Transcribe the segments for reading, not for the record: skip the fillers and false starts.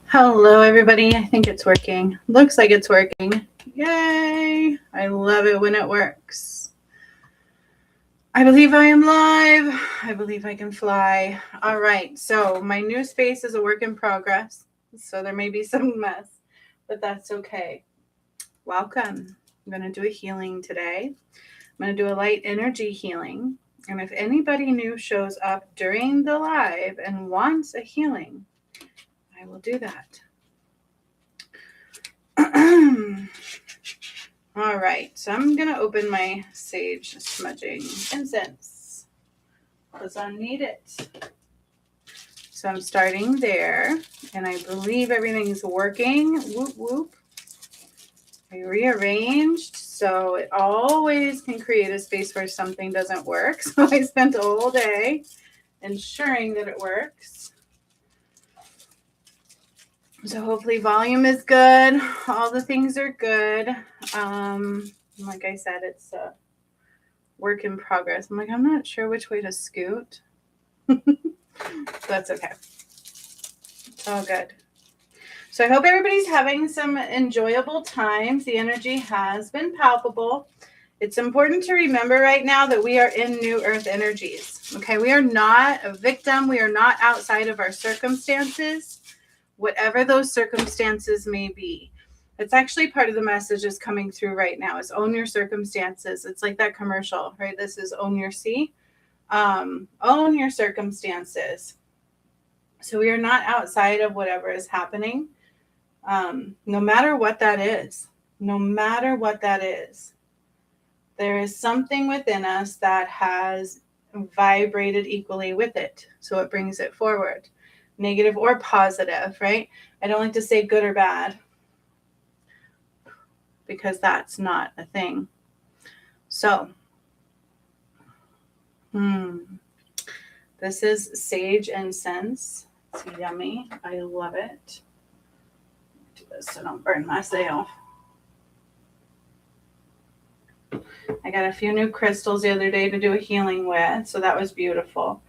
Hello, everybody. I think it's working. Looks like it's working. Yay! I love it when it works. I believe I am live. I believe I can fly. All right. So, my new space is a work in progress. So, there may be some mess, but that's okay. Welcome. I'm going to do a healing today. I'm going to do a light energy healing. And if anybody new shows up during the live and wants a healing, I will do that. All right, so I'm going to open my sage smudging incense because I need it. So I'm starting there, and I believe everything is working. Whoop, whoop. I rearranged, so it always can create a space where something doesn't work. So I spent a whole day ensuring that it works. So hopefully volume is good. All the things are good. Like I said, it's a work in progress. I'm not sure which way to scoot. That's okay. It's all good. So I hope everybody's having some enjoyable times. The energy has been palpable. It's important to remember right now that we are in new earth energies. Okay, we are not a victim. We are not outside of our circumstances, whatever those circumstances may be. It's actually part of the message is coming through right now is own your circumstances. It's like that commercial, right? This is Own Your Sea. Own your circumstances. So we are not outside of whatever is happening. No matter what that is, there is something within us that has vibrated equally with it. So it brings it forward, negative or positive, right? I don't like to say good or bad because that's not a thing. So, this is sage incense. It's yummy. I love it. Do this so I don't burn myself. I got a few new crystals the other day to do a healing with, so that was beautiful.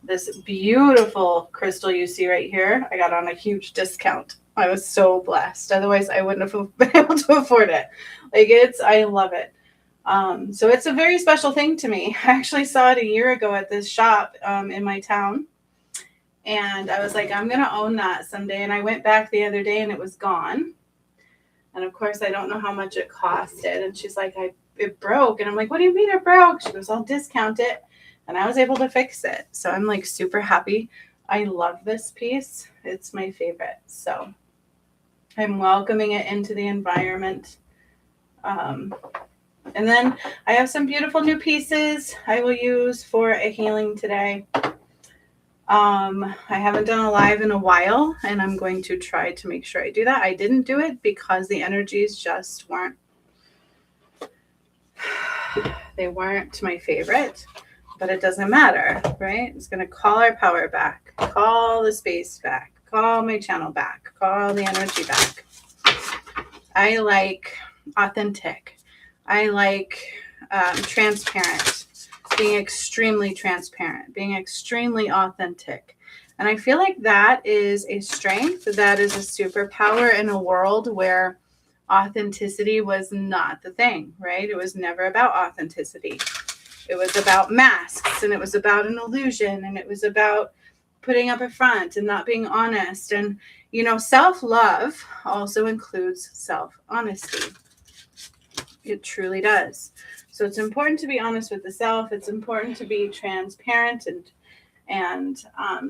This beautiful crystal you see right here, I got on a huge discount. I was so blessed. Otherwise, I wouldn't have been able to afford it. I love it. So it's a very special thing to me. I actually saw it a year ago at this shop in my town. And I was like, I'm going to own that someday. And I went back the other day and it was gone. And of course, I don't know how much it costed. And she's like, it broke. And I'm like, what do you mean it broke? She goes, I'll discount it. And I was able to fix it. So I'm like super happy. I love this piece. It's my favorite. So I'm welcoming it into the environment. And then I have some beautiful new pieces I will use for a healing today. I haven't done a live in a while, and I'm going to try to make sure I do that. I didn't do it because the energies just weren't my favorite, but it doesn't matter, right? It's going to call our power back, call the space back, call my channel back, call the energy back. I like authentic. I like transparent, being extremely transparent, being extremely authentic. And I feel like that is a strength, that is a superpower in a world where authenticity was not the thing, right? It was never about authenticity. It was about masks, and it was about an illusion, and it was about putting up a front and not being honest. And, self-love also includes self-honesty. It truly does. So it's important to be honest with the self. It's important to be transparent and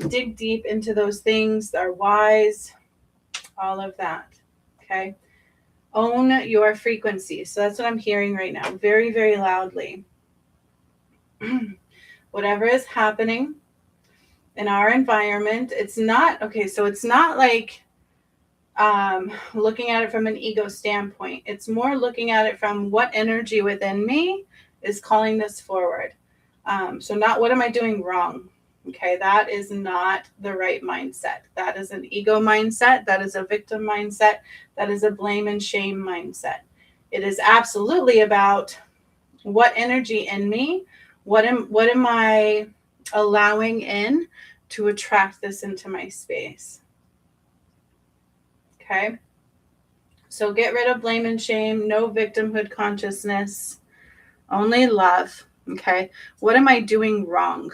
dig deep into those things, our whys, all of that. Okay. Own your frequency. So that's what I'm hearing right now, very, very loudly. Whatever is happening in our environment, it's not like looking at it from an ego standpoint. It's more looking at it from what energy within me is calling this forward. So not what am I doing wrong? Okay, that is not the right mindset. That is an ego mindset. That is a victim mindset. That is a blame and shame mindset. It is absolutely about what energy in me, what am I allowing in to attract this into my space? Okay. So get rid of blame and shame, no victimhood consciousness, only love. Okay. What am I doing wrong?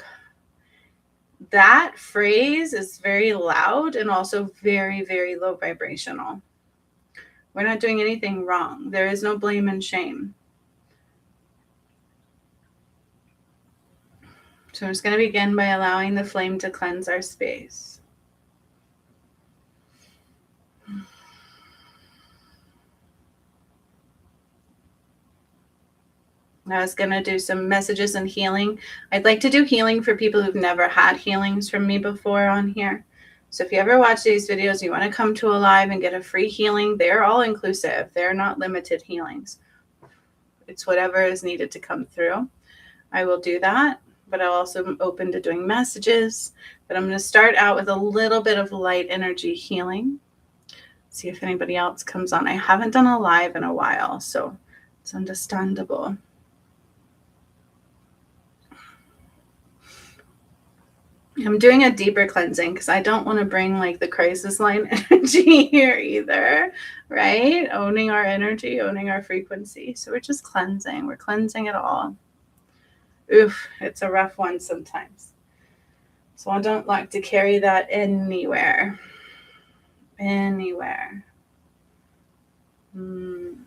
That phrase is very loud and also very, very low vibrational. We're not doing anything wrong. There is no blame and shame. So I'm just going to begin by allowing the flame to cleanse our space. I was going to do some messages and healing. I'd like to do healing for people who've never had healings from me before on here. So if you ever watch these videos, you want to come to Alive and get a free healing, they're all inclusive. They're not limited healings. It's whatever is needed to come through. I will do that, but I'll also be open to doing messages. But I'm going to start out with a little bit of light energy healing. See if anybody else comes on. I haven't done a live in a while, so it's understandable. I'm doing a deeper cleansing because I don't want to bring like the crisis line energy here either, right? Owning our energy, owning our frequency. So we're just cleansing. We're cleansing it all. Oof, it's a rough one sometimes. So I don't like to carry that anywhere. Anywhere. And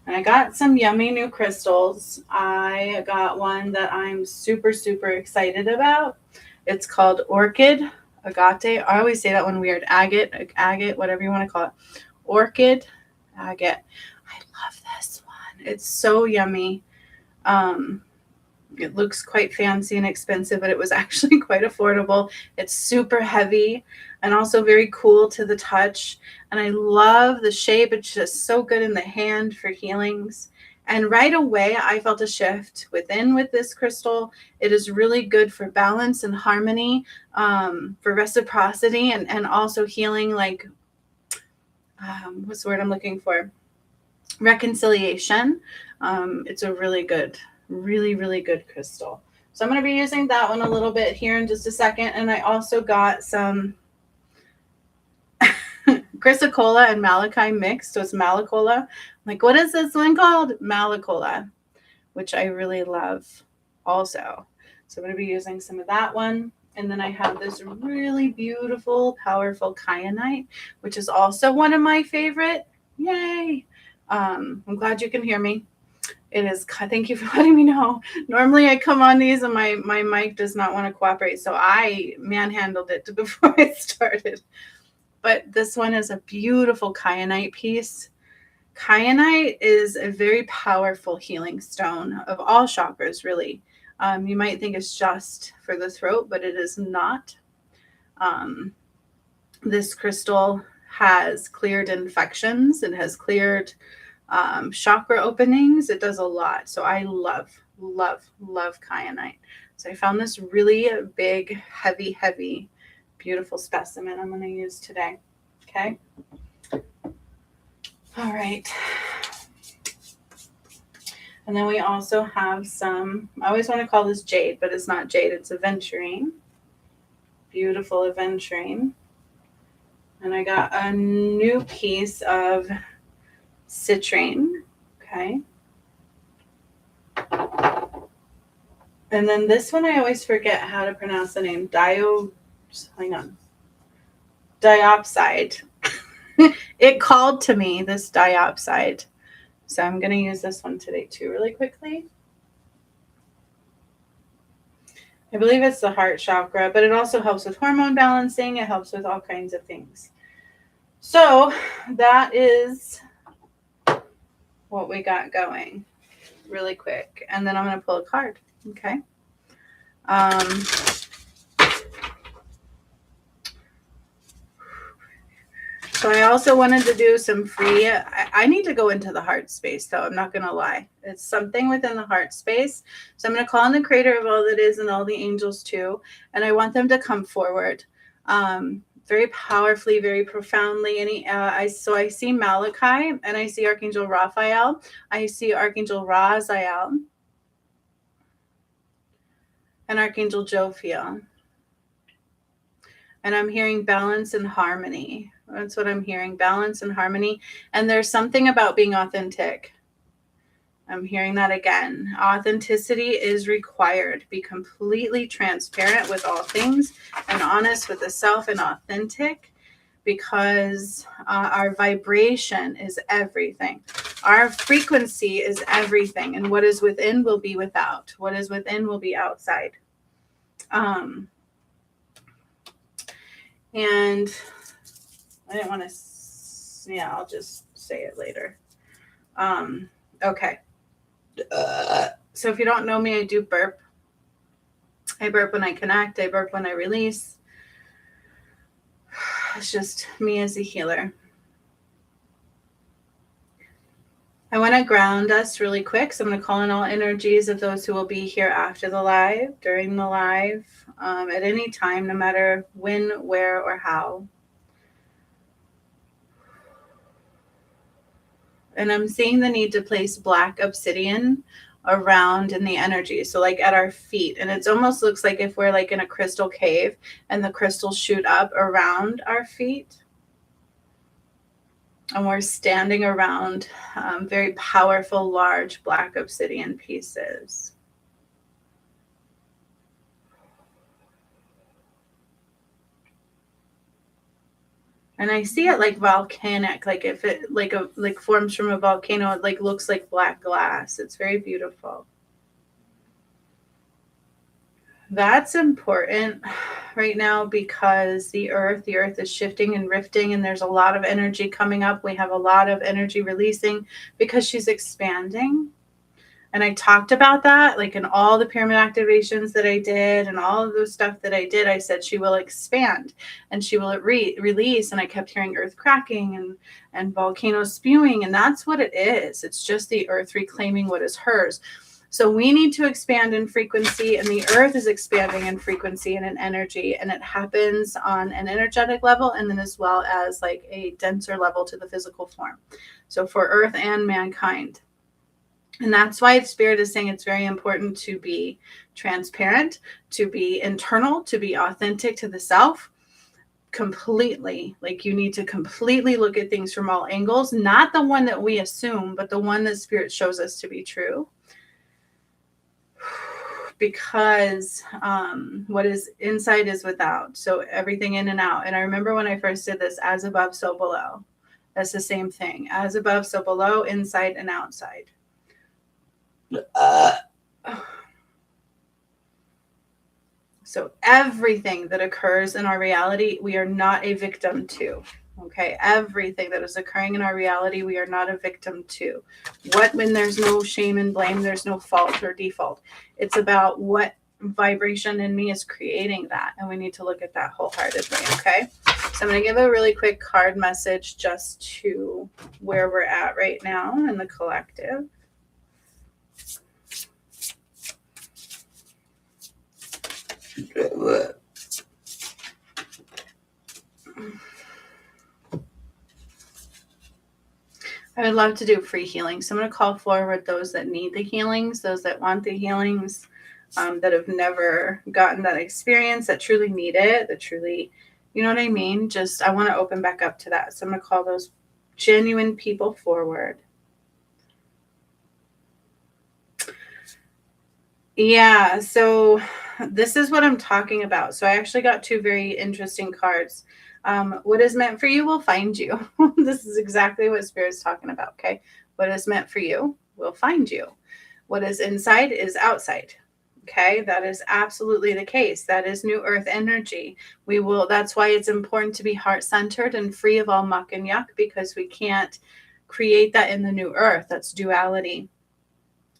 I got some yummy new crystals. I got one that I'm super, super excited about. It's called Orchid Agate. I always say that one weird. Agate, whatever you want to call it. Orchid Agate. I love this one. It's so yummy. It looks quite fancy and expensive, but it was actually quite affordable. It's super heavy and also very cool to the touch. And I love the shape. It's just so good in the hand for healings. And right away, I felt a shift within with this crystal. It is really good for balance and harmony, for reciprocity, and also healing, like, what's the word I'm looking for? Reconciliation. It's a really good, really, really good crystal. So I'm going to be using that one a little bit here in just a second. And I also got some chrysocolla and malachite mixed. So it's malacola. Like, what is this one called? Malacola, which I really love also. So I'm going to be using some of that one. And then I have this really beautiful, powerful kyanite, which is also one of my favorite. Yay. I'm glad you can hear me. It is. Thank you for letting me know. Normally I come on these and my mic does not want to cooperate. So I manhandled it before I started. But this one is a beautiful kyanite piece. Kyanite is a very powerful healing stone of all chakras, really. You might think it's just for the throat, but it is not. This crystal has cleared infections. It has cleared chakra openings. It does a lot. So I love kyanite. So I found this really big, heavy, beautiful specimen I'm going to use today. Okay. All right. And then we also have some, I always want to call this jade, but it's not jade. It's aventurine. Beautiful aventurine. And I got a new piece of citrine. Okay. And then this one, I always forget how to pronounce the name. Diopside. It called to me, this diopside. So I'm going to use this one today too, really quickly. I believe it's the heart chakra, but it also helps with hormone balancing. It helps with all kinds of things. So that is what we got going really quick. And then I'm going to pull a card. Okay. So I also wanted to do some free, I need to go into the heart space though. I'm not going to lie. It's something within the heart space. So I'm going to call on the creator of all that is and all the angels too. And I want them to come forward very powerfully, very profoundly. So I see Malachi and I see Archangel Raphael. I see Archangel Raziel and Archangel Jophiel. And I'm hearing balance and harmony, That's what I'm hearing. Balance and harmony. And there's something about being authentic. I'm hearing that again. Authenticity is required. Be completely transparent with all things and honest with the self and authentic, because our vibration is everything. Our frequency is everything. And what is within will be without. What is within will be outside. And I didn't want to, yeah, I'll just say it later. Okay. So if you don't know me, I do burp. I burp when I connect. I burp when I release. It's just me as a healer. I want to ground us really quick. So I'm going to call in all energies of those who will be here after the live, during the live, at any time, no matter when, where, or how. And I'm seeing the need to place black obsidian around in the energy. So like at our feet. And it almost looks like if we're like in a crystal cave and the crystals shoot up around our feet. And we're standing around very powerful, large black obsidian pieces. And I see it like volcanic, like if it like forms from a volcano, it like looks like black glass. It's very beautiful. That's important right now because the earth is shifting and rifting, and there's a lot of energy coming up. We have a lot of energy releasing because she's expanding. And I talked about that, like in all the pyramid activations that I did and all of the stuff that I did, I said she will expand and she will release. And I kept hearing earth cracking and volcanoes spewing. And that's what it is. It's just the earth reclaiming what is hers. So we need to expand in frequency, and the earth is expanding in frequency and in energy. And it happens on an energetic level and then as well as like a denser level to the physical form. So for earth and mankind. And that's why Spirit is saying it's very important to be transparent, to be internal, to be authentic to the self completely. Like you need to completely look at things from all angles, not the one that we assume, but the one that Spirit shows us to be true. Because what is inside is without. So everything in and out. And I remember when I first did this, as above, so below. That's the same thing. As above, so below, inside and outside. So everything that occurs in our reality, we are not a victim to. Okay, everything that is occurring in our reality, we are not a victim to. When there's no shame and blame, there's no fault or default. It's about what vibration in me is creating that, and we need to look at that wholeheartedly. Okay, so I'm going to give a really quick card message just to where we're at right now in the collective. I would love to do free healing. So I'm going to call forward those that need the healings, those that want the healings, that have never gotten that experience, that truly need it, that truly, you know what I mean? Just, I want to open back up to that. So I'm going to call those genuine people forward. Yeah, so this is what I'm talking about. So I actually got two very interesting cards. What is meant for you will find you. This is exactly what Spirit's talking about, okay? What is meant for you will find you. What is inside is outside, okay? That is absolutely the case. That is New Earth energy. That's why it's important to be heart-centered and free of all muck and yuck, because we can't create that in the New Earth. That's duality.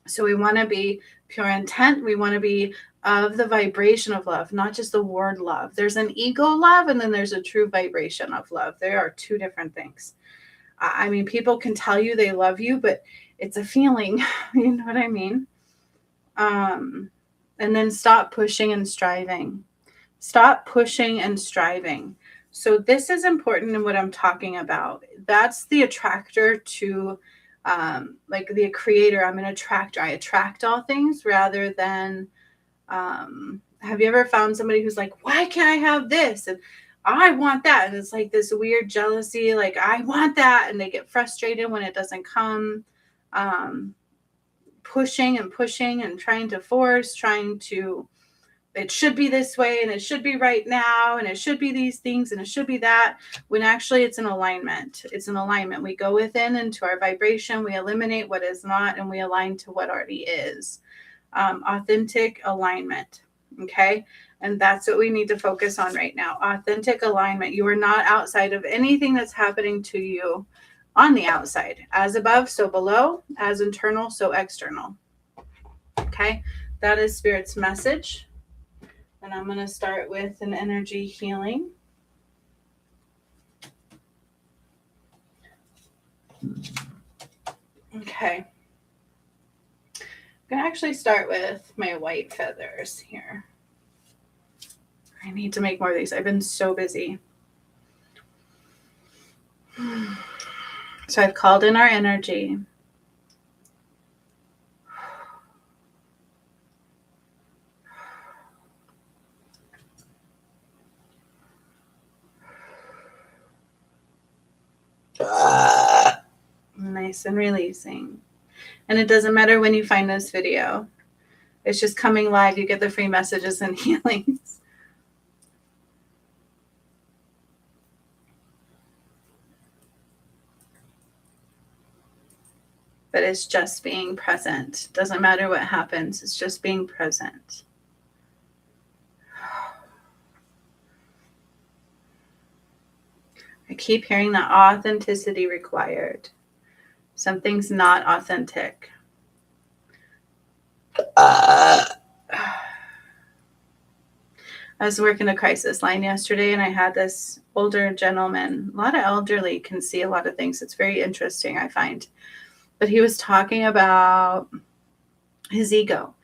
So we want to be pure intent. We want to be of the vibration of love, not just the word love. There's an ego love, and then there's a true vibration of love. There are two different things. I mean, people can tell you they love you, but it's a feeling. You know what I mean? And then stop pushing and striving. Stop pushing and striving. So this is important in what I'm talking about. That's the attractor to like the creator. I'm an attractor. I attract all things rather than have you ever found somebody who's like, why can't I have this? And I want that. And it's like this weird jealousy, like, I want that. And they get frustrated when it doesn't come. Pushing and pushing and trying to force, it should be this way and it should be right now and it should be these things and it should be that, when actually it's an alignment. It's an alignment. We go within into our vibration, we eliminate what is not, and we align to what already is. Authentic alignment. Okay. And that's what we need to focus on right now. Authentic alignment. You are not outside of anything that's happening to you on the outside. As above, so below. As internal, so external. Okay. That is Spirit's message. And I'm going to start with an energy healing. Okay. I'm going to actually start with my white feathers here. I need to make more of these. I've been so busy. So I've called in our energy. Nice and releasing. And it doesn't matter when you find this video. It's just coming live. You get the free messages and healings. But it's just being present. Doesn't matter what happens. It's just being present. I keep hearing that authenticity required. Something's not authentic. I was working a crisis line yesterday and I had this older gentleman. A lot of elderly can see a lot of things. It's very interesting, I find. But he was talking about his ego.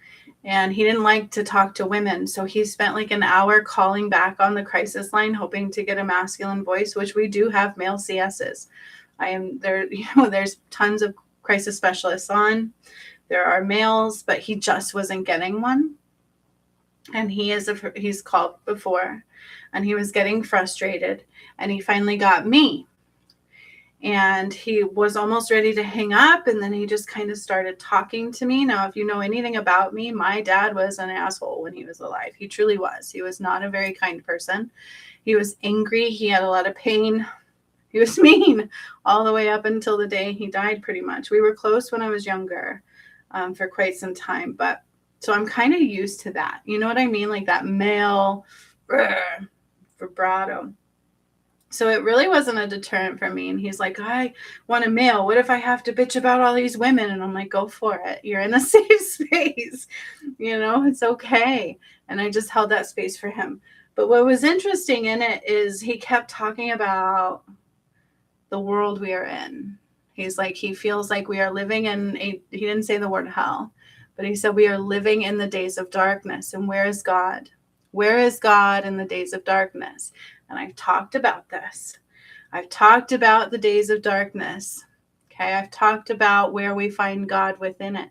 And he didn't like to talk to women. So he spent like an hour calling back on the crisis line, hoping to get a masculine voice, which we do have male CSs. There's tons of crisis specialists on. There are males, but he just wasn't getting one. And he's called before, and he was getting frustrated, and he finally got me. And he was almost ready to hang up, and then he just kind of started talking to me. Now, if you know anything about me, my dad was an asshole when he was alive. He truly was. He was not a very kind person. He was angry. He had a lot of pain. He was mean all the way up until the day he died, pretty much. We were close when I was younger for quite some time. But so I'm kind of used to that. You know what I mean? Like that male vibrato. So it really wasn't a deterrent for me. And he's like, I want a male. What if I have to bitch about all these women? And I'm like, go for it. You're in a safe space. You know, it's okay. And I just held that space for him. But what was interesting in it is he kept talking about the world we are in. He's like, he feels like we are living in he didn't say the word hell, but he said we are living in the days of darkness. And where is God? Where is God in the days of darkness? And I've talked about this. I've talked about the days of darkness. Okay. I've talked about where we find God within it.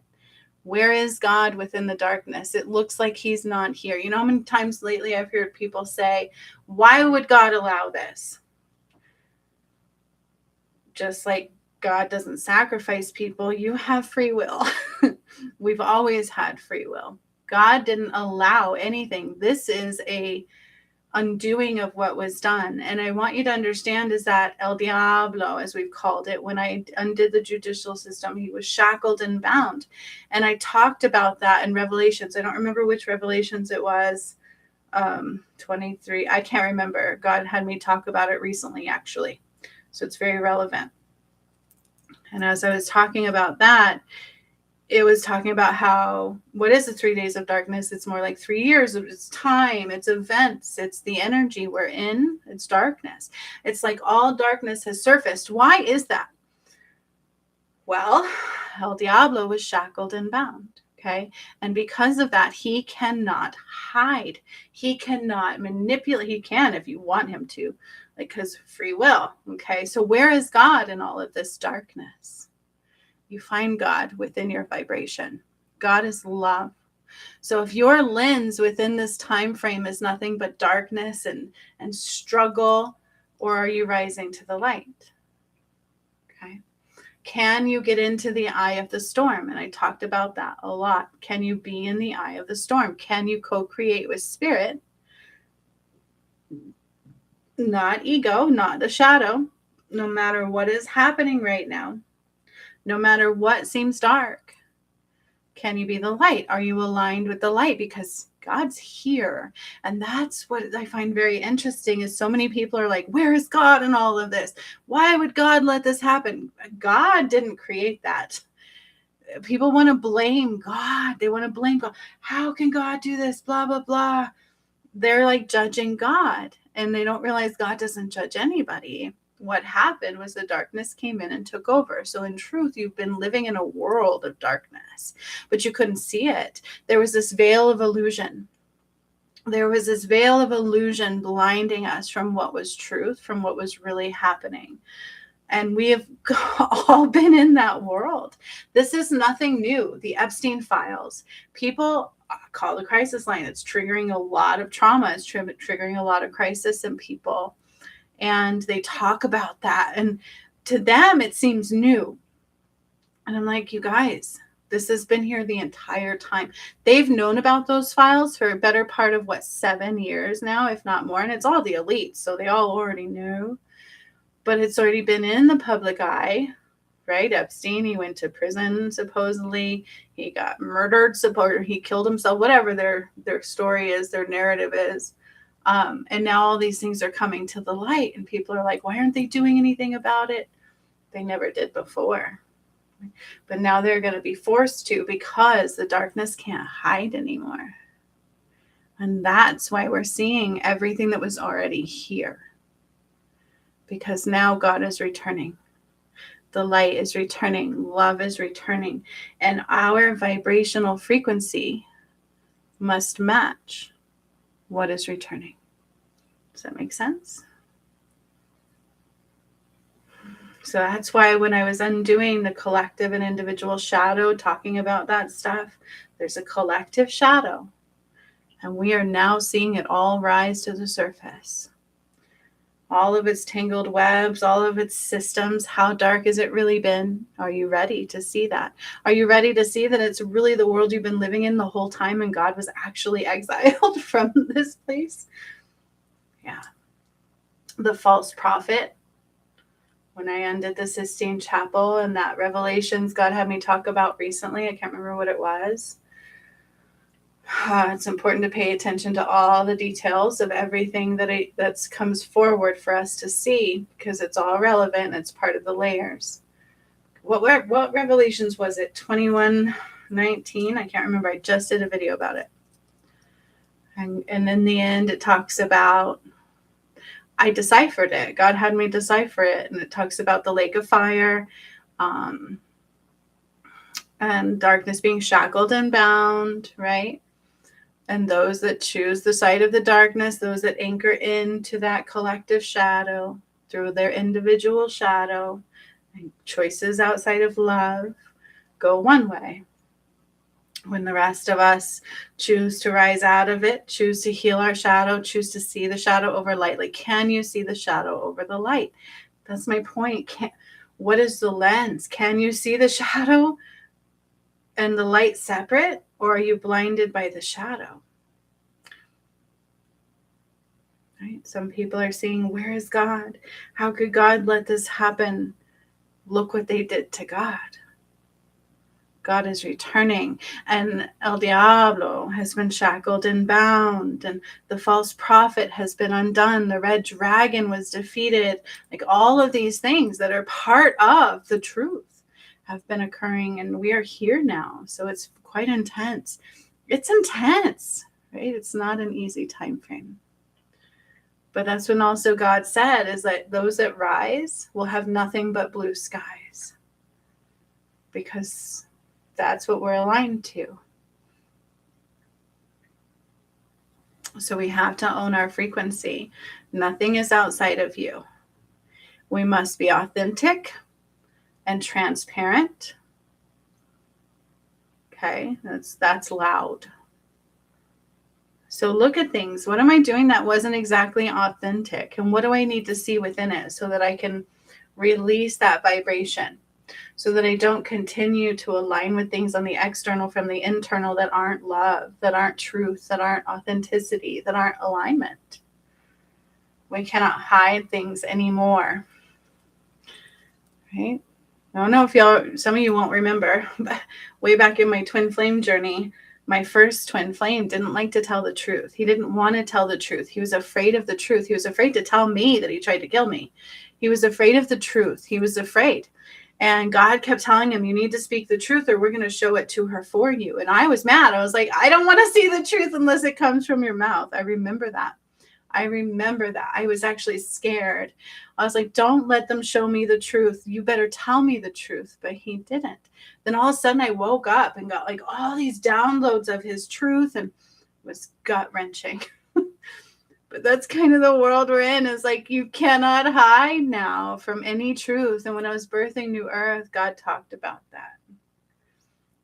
Where is God within the darkness? It looks like he's not here. You know how many times lately I've heard people say, why would God allow this? Just like God doesn't sacrifice people, you have free will. We've always had free will. God didn't allow anything. This is a undoing of what was done. And I want you to understand is that El Diablo, as we've called it, when I undid the judicial system, he was shackled and bound. And I talked about that in Revelations. I don't remember which Revelations it was. 23. I can't remember. God had me talk about it recently, actually. So it's very relevant. And as I was talking about that, it was talking about how, what is the 3 days of darkness? It's more like 3 years. It's time, it's events, it's the energy we're in, it's darkness. It's like all darkness has surfaced. Why is that? Well, El Diablo was shackled and bound. Okay. And because of that, he cannot hide. He cannot manipulate. He can if you want him to, like, because free will. Okay. So where is God in all of this darkness? You find God within your vibration. God is love. So if your lens within this time frame is nothing but darkness and struggle, or are you rising to the light? Okay. Can you get into the eye of the storm? And I talked about that a lot. Can you be in the eye of the storm? Can you co-create with spirit? Not ego, not the shadow. No matter what is happening right now, no matter what seems dark, can you be the light? Are you aligned with the light? Because God's here. And that's what I find very interesting is so many people are like, where is God in all of this? Why would God let this happen? God didn't create that. People want to blame God. They want to blame God. How can God do this? Blah, blah, blah. They're like judging God, and they don't realize God doesn't judge anybody. What happened was the darkness came in and took over. So in truth, you've been living in a world of darkness, but you couldn't see it. There was this veil of illusion. There was this veil of illusion blinding us from what was truth, from what was really happening. And we have all been in that world. This is nothing new. The Epstein files, people call the crisis line. It's triggering a lot of trauma. It's triggering a lot of crisis in people. And they talk about that. And to them, it seems new. And I'm like, you guys, this has been here the entire time. They've known about those files for a better part of 7 years now, if not more. And it's all the elites. So they all already knew. But it's already been in the public eye, right? Epstein, he went to prison, supposedly. He got murdered, he killed himself, whatever their story is, their narrative is. And now all these things are coming to the light, and people are like, why aren't they doing anything about it? They never did before. But now they're going to be forced to, because the darkness can't hide anymore. And that's why we're seeing everything that was already here. Because now God is returning. The light is returning. Love is returning. And our vibrational frequency must match what is returning. Does that make sense? So that's why when I was undoing the collective and individual shadow, talking about that stuff, there's a collective shadow. And we are now seeing it all rise to the surface. All of its tangled webs, all of its systems. How dark has it really been? Are you ready to see that? Are you ready to see that it's really the world you've been living in the whole time, and God was actually exiled from this place? Yeah. The false prophet. When I ended the Sistine Chapel and that Revelations God had me talk about recently, I can't remember what it was. It's important to pay attention to all the details of everything that comes forward for us to see, because it's all relevant. It's part of the layers. What Revelations was it? 21:19? I can't remember. I just did a video about it. And in the end, it talks about, I deciphered it. God had me decipher it. And it talks about the lake of fire, and darkness being shackled and bound, right? And those that choose the side of the darkness, those that anchor into that collective shadow through their individual shadow and choices outside of love, go one way. When the rest of us choose to rise out of it, choose to heal our shadow, choose to see the shadow over light. Like, can you see the shadow over the light? That's my point. What is the lens? Can you see the shadow and the light separate? Or are you blinded by the shadow? Right? Some people are saying, where is God? How could God let this happen? Look what they did to God. God is returning, and El Diablo has been shackled and bound, and the false prophet has been undone. The red dragon was defeated. Like, all of these things that are part of the truth have been occurring, and we are here now. So it's quite intense. It's intense, right? It's not an easy time frame. But that's when also God said is that those that rise will have nothing but blue skies, because that's what we're aligned to. So we have to own our frequency. Nothing is outside of you. We must be authentic and transparent. Okay, that's loud. So look at things. What am I doing that wasn't exactly authentic? And what do I need to see within it so that I can release that vibration? So that I don't continue to align with things on the external from the internal that aren't love, that aren't truth, that aren't authenticity, that aren't alignment. We cannot hide things anymore. Right? I don't know if some of you won't remember, but way back in my twin flame journey, my first twin flame didn't like to tell the truth. He didn't want to tell the truth. He was afraid of the truth. He was afraid to tell me that he tried to kill me. He was afraid of the truth. He was afraid. And God kept telling him, you need to speak the truth or we're going to show it to her for you. And I was mad. I was like, I don't want to see the truth unless it comes from your mouth. I remember that. I was actually scared. I was like, don't let them show me the truth. You better tell me the truth. But he didn't. Then all of a sudden I woke up and got like all these downloads of his truth and it was gut wrenching. But that's kind of the world we're in. Is like, you cannot hide now from any truth. And when I was birthing New Earth, God talked about that.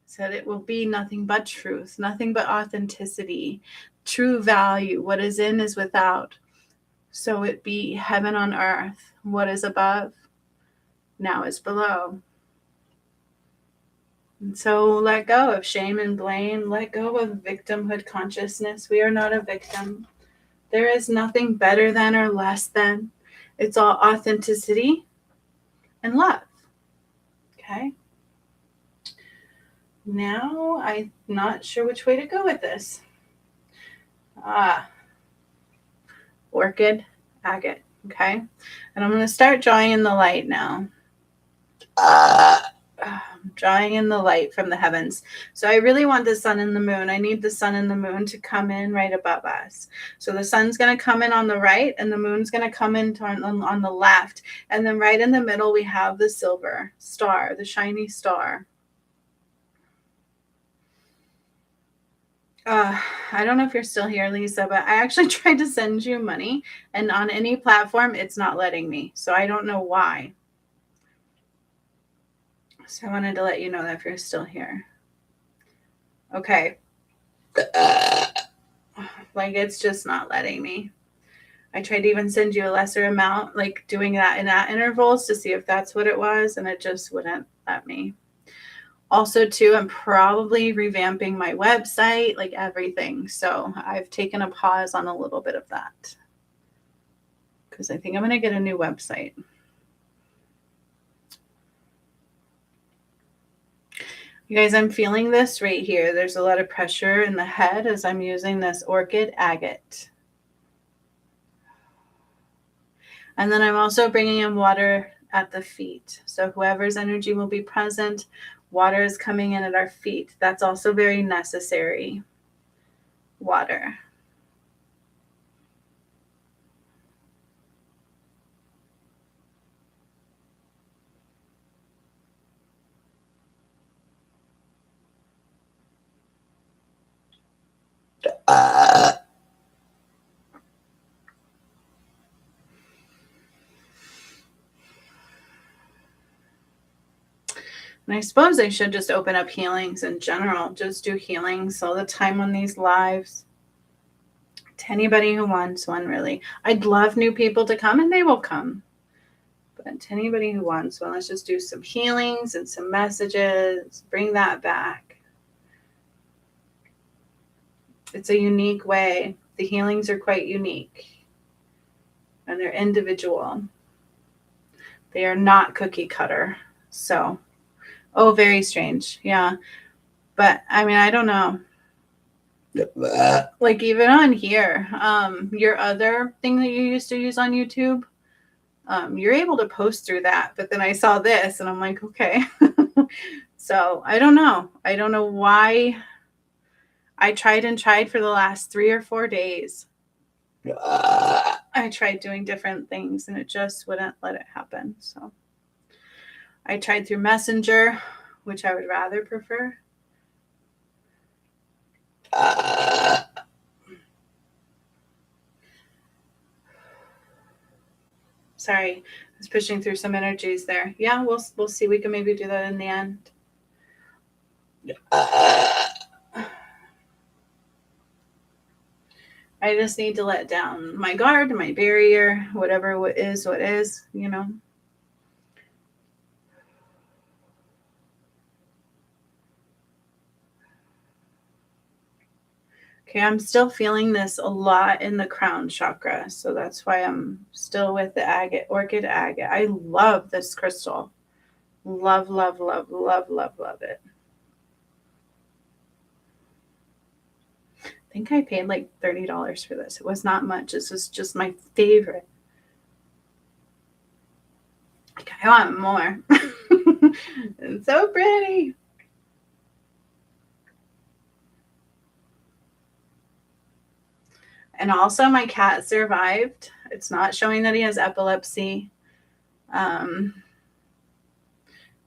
Said it will be nothing but truth, nothing but authenticity, true value. What is in is without. So it be heaven on earth. What is above now is below. And so let go of shame and blame. Let go of victimhood consciousness. We are not a victim. There is nothing better than or less than. It's all authenticity and love. Okay. Now I'm not sure which way to go with this. Orchid, agate. Okay. And I'm going to start drawing in the light now. Drawing in the light from the heavens. So I really want the sun and the moon. I need the sun and the moon to come in right above us. So the sun's going to come in on the right and the moon's going to come in on the left. And then right in the middle, we have the silver star, the shiny star. I don't know if you're still here, Lisa, but I actually tried to send you money and on any platform, it's not letting me. So I don't know why. So I wanted to let you know that if you're still here. Okay. Like, it's just not letting me. I tried to even send you a lesser amount, like doing that in at intervals to see if that's what it was, and it just wouldn't let me. Also, too, I'm probably revamping my website, like everything. So I've taken a pause on a little bit of that because I think I'm going to get a new website. You guys, I'm feeling this right here. There's a lot of pressure in the head as I'm using this orchid agate. And then I'm also bringing in water at the feet. So whoever's energy will be present, water is coming in at our feet. That's also very necessary. Water. And I suppose I should just open up healings in general. Just do healings all the time on these lives. To anybody who wants one, really. I'd love new people to come, and they will come. But to anybody who wants one, let's just do some healings and some messages. Bring that back. It's a unique way. The healings are quite unique. And they're individual. They are not cookie cutter. So, very strange. Yeah. But, I mean, I don't know. Like, even on here, your other thing that you used to use on YouTube, you're able to post through that. But then I saw this, and I'm like, okay. So, I don't know. I don't know why. I tried and tried for the last 3 or 4 days. I tried doing different things, and it just wouldn't let it happen. So I tried through Messenger, which I would rather prefer. Sorry, I was pushing through some energies there. Yeah, we'll see. We can maybe do that in the end. I just need to let down my guard, my barrier, whatever what is, you know. Okay, I'm still feeling this a lot in the crown chakra. So that's why I'm still with the agate, orchid agate. I love this crystal. Love, love, love, love, love, love it. I think I paid like $30 for this. It was not much. This is just my favorite. I want more. It's so pretty. And also my cat survived. It's not showing that he has epilepsy. It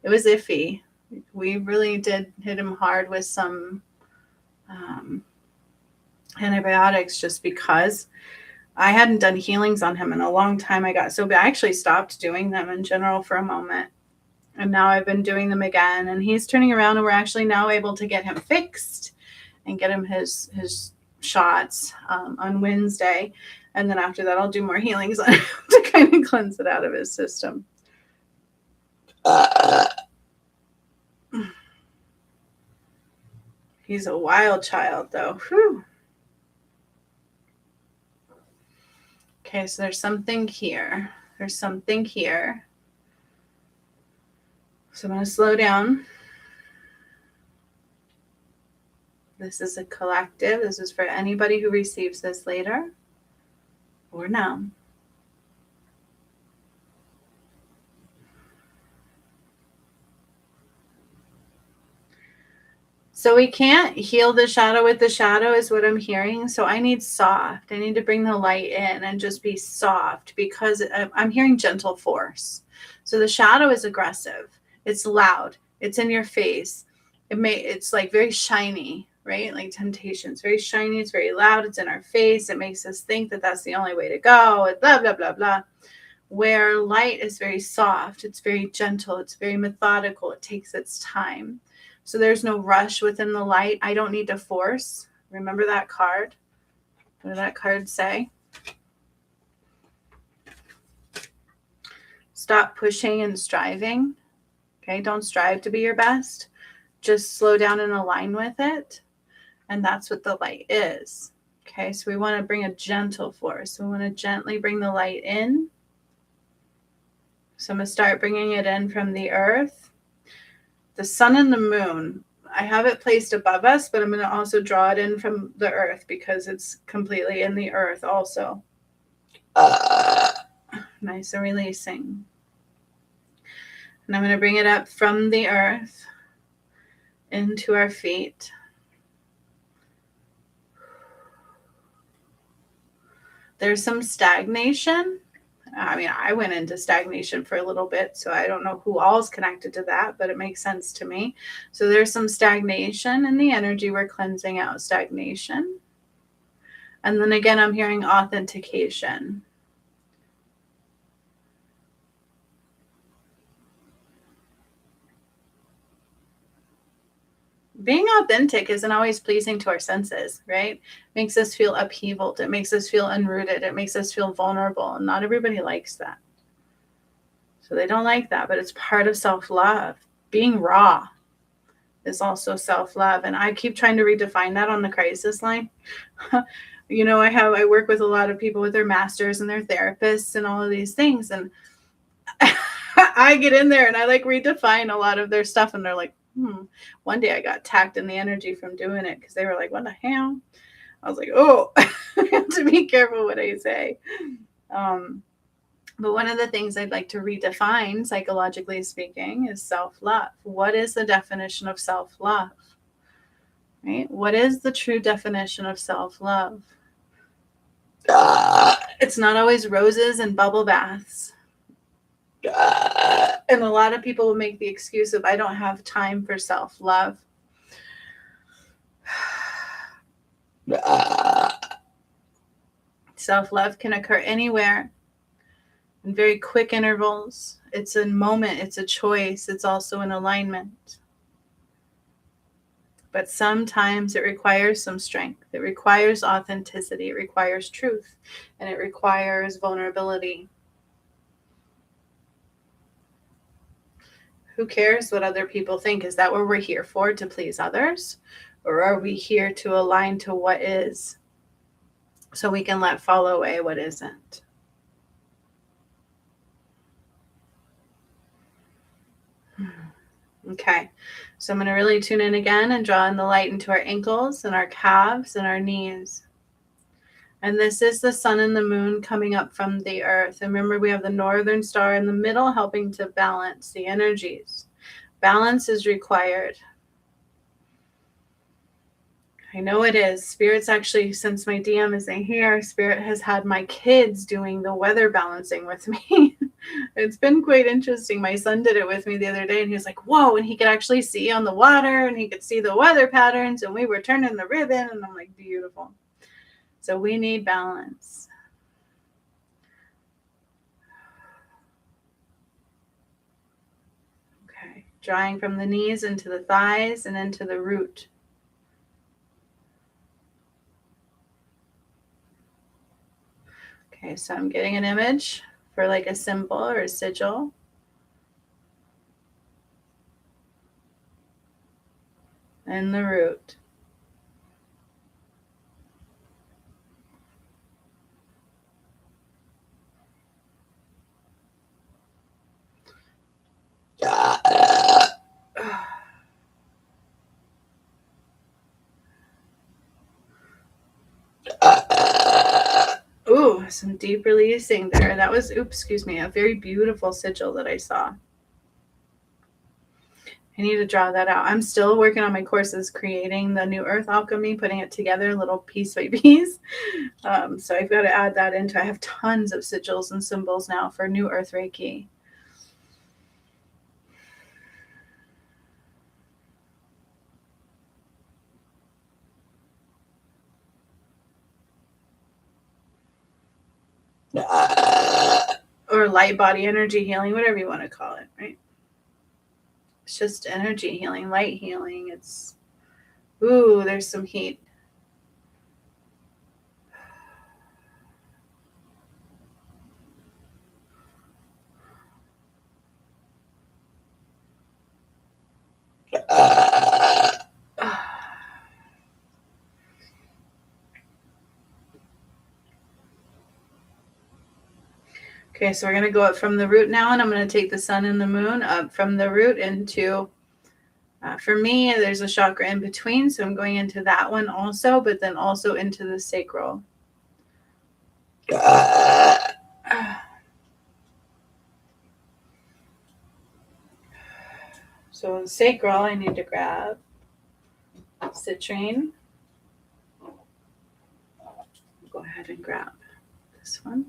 was iffy. We really did hit him hard with some antibiotics just because I hadn't done healings on him in a long time. I got so bad. I actually stopped doing them in general for a moment. And now I've been doing them again. And he's turning around and we're actually now able to get him fixed and get him his shots on Wednesday. And then after that, I'll do more healings on him to kind of cleanse it out of his system. He's a wild child, though. Whew. Okay, so there's something here. There's something here. So I'm going to slow down. This is a collective. This is for anybody who receives this later or now. So we can't heal the shadow with the shadow is what I'm hearing. So I need soft. I need to bring the light in and just be soft because I'm hearing gentle force. So the shadow is aggressive. It's loud. It's in your face. It's like very shiny, right? Like temptation. It's very shiny. It's very loud. It's in our face. It makes us think that that's the only way to go. Blah, blah, blah, blah. Where light is very soft. It's very gentle. It's very methodical. It takes its time. So there's no rush within the light. I don't need to force. Remember that card? What did that card say? Stop pushing and striving. Okay, don't strive to be your best. Just slow down and align with it. And that's what the light is. Okay, so we want to bring a gentle force. We want to gently bring the light in. So I'm going to start bringing it in from the earth. The sun and the moon, I have it placed above us, but I'm going to also draw it in from the earth because it's completely in the earth also. Nice and releasing. And I'm going to bring it up from the earth into our feet. There's some stagnation. I mean, I went into stagnation for a little bit, so I don't know who all is connected to that, but it makes sense to me. So there's some stagnation in the energy. We're cleansing out stagnation. And then again, I'm hearing authentication. Being authentic isn't always pleasing to our senses, right? It makes us feel upheavaled. It makes us feel unrooted. It makes us feel vulnerable. And not everybody likes that. So they don't like that, but it's part of self-love. Being raw is also self-love. And I keep trying to redefine that on the crisis line. You know, I work with a lot of people with their masters and their therapists and all of these things. And I get in there and I like redefine a lot of their stuff. And they're like, One day I got attacked in the energy from doing it because they were like, what the hell? I was like, oh, I have to be careful what I say. But one of the things I'd like to redefine, psychologically speaking, is self-love. What is the definition of self-love? Right? What is the true definition of self-love? It's not always roses and bubble baths. And a lot of people will make the excuse of, I don't have time for self-love. Self-love can occur anywhere in very quick intervals. It's a moment, it's a choice, it's also an alignment. But sometimes it requires some strength. It requires authenticity. It requires truth. And it requires vulnerability. Who cares what other people think? Is that what we're here for, to please others? Or are we here to align to what is, so we can let fall away what isn't? Okay, so I'm going to really tune in again and draw in the light into our ankles and our calves and our knees. And this is the sun and the moon coming up from the earth. And remember, we have the northern star in the middle helping to balance the energies. Balance is required. I know it is. Spirit's actually, since my DM isn't here, Spirit has had my kids doing the weather balancing with me. It's been quite interesting. My son did it with me the other day, and he was like, whoa, and he could actually see on the water, and he could see the weather patterns, and we were turning the ribbon, and I'm like, beautiful. So we need balance. Okay, drawing from the knees into the thighs and into the root. Okay, so I'm getting an image for like a symbol or a sigil. And the root. Ooh, some deep releasing there. That was, excuse me, a very beautiful sigil that I saw. I need to draw that out. I'm still working on my courses, creating the New Earth Alchemy, putting it together little piece by piece. So I've got to add that into. I have tons of sigils and symbols now for New Earth Reiki. Or light body energy healing, whatever you want to call it, right? It's just energy healing, light healing. It's, ooh, there's some heat. Okay, so we're going to go up from the root now, and I'm going to take the sun and the moon up from the root into, for me, there's a chakra in between, so I'm going into that one also, but then also into the sacral. So sacral, I need to grab citrine. Go ahead and grab this one.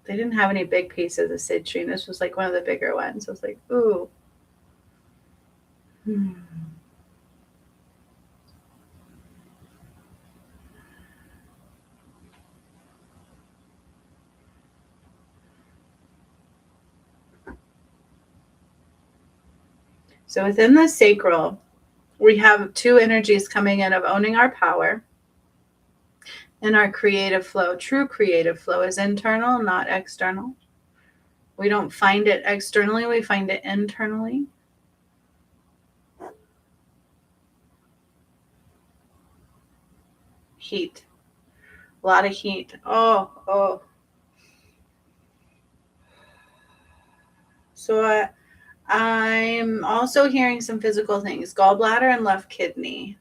They didn't have any big pieces of citrine. This was like one of the bigger ones. I was like, ooh. So within the sacral, we have two energies coming in of owning our power and our creative flow. True creative flow is internal, not external. We don't find it externally, we find it internally. Heat. A lot of heat. Oh. So I'm also hearing some physical things. Gallbladder and left kidney.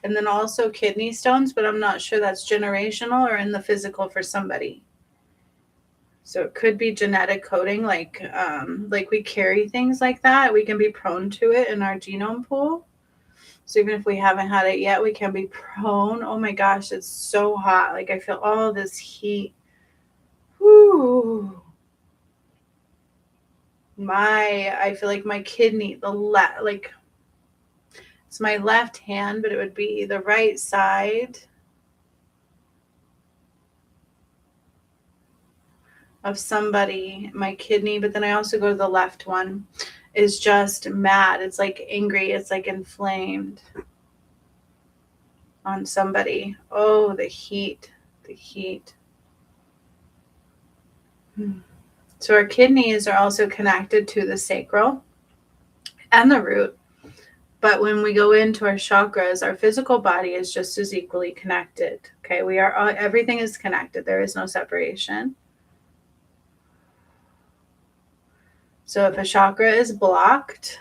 And then also kidney stones, but I'm not sure that's generational or in the physical for somebody. So it could be genetic coding, like we carry things like that. We can be prone to it in our genome pool. So even if we haven't had it yet, we can be prone. Oh my gosh, it's so hot. Like I feel all this heat. Whoo. I feel like my kidney, it's my left hand, but it would be the right side. of somebody, my kidney, but then I also go to the left one, is just mad. It's like angry. It's like inflamed on somebody. Oh, the heat, the heat. So our kidneys are also connected to the sacral and the root. But when we go into our chakras, our physical body is just as equally connected. Okay, we are everything is connected. There is no separation. So if a chakra is blocked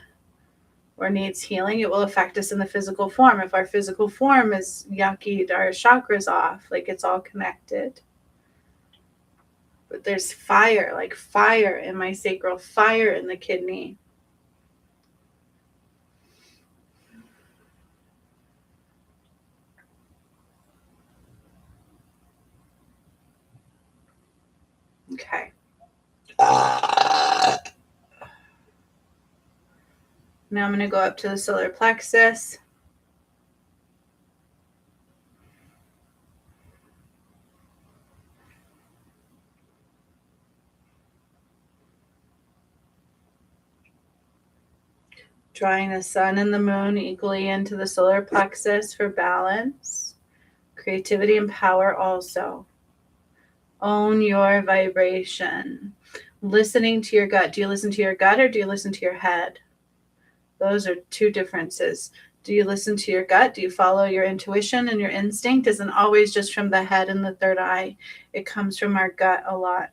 or needs healing, it will affect us in the physical form. If our physical form is yucky, our chakra's off, like it's all connected. But there's fire, like fire in my sacral, fire in the kidney. Okay. Now I'm going to go up to the solar plexus. Drawing the sun and the moon equally into the solar plexus for balance, creativity, and power also. Own your vibration. Listening to your gut. Do you listen to your gut or do you listen to your head? Those are two differences. Do you listen to your gut? Do you follow your intuition and your instinct? Isn't always just from the head and the third eye. It comes from our gut a lot.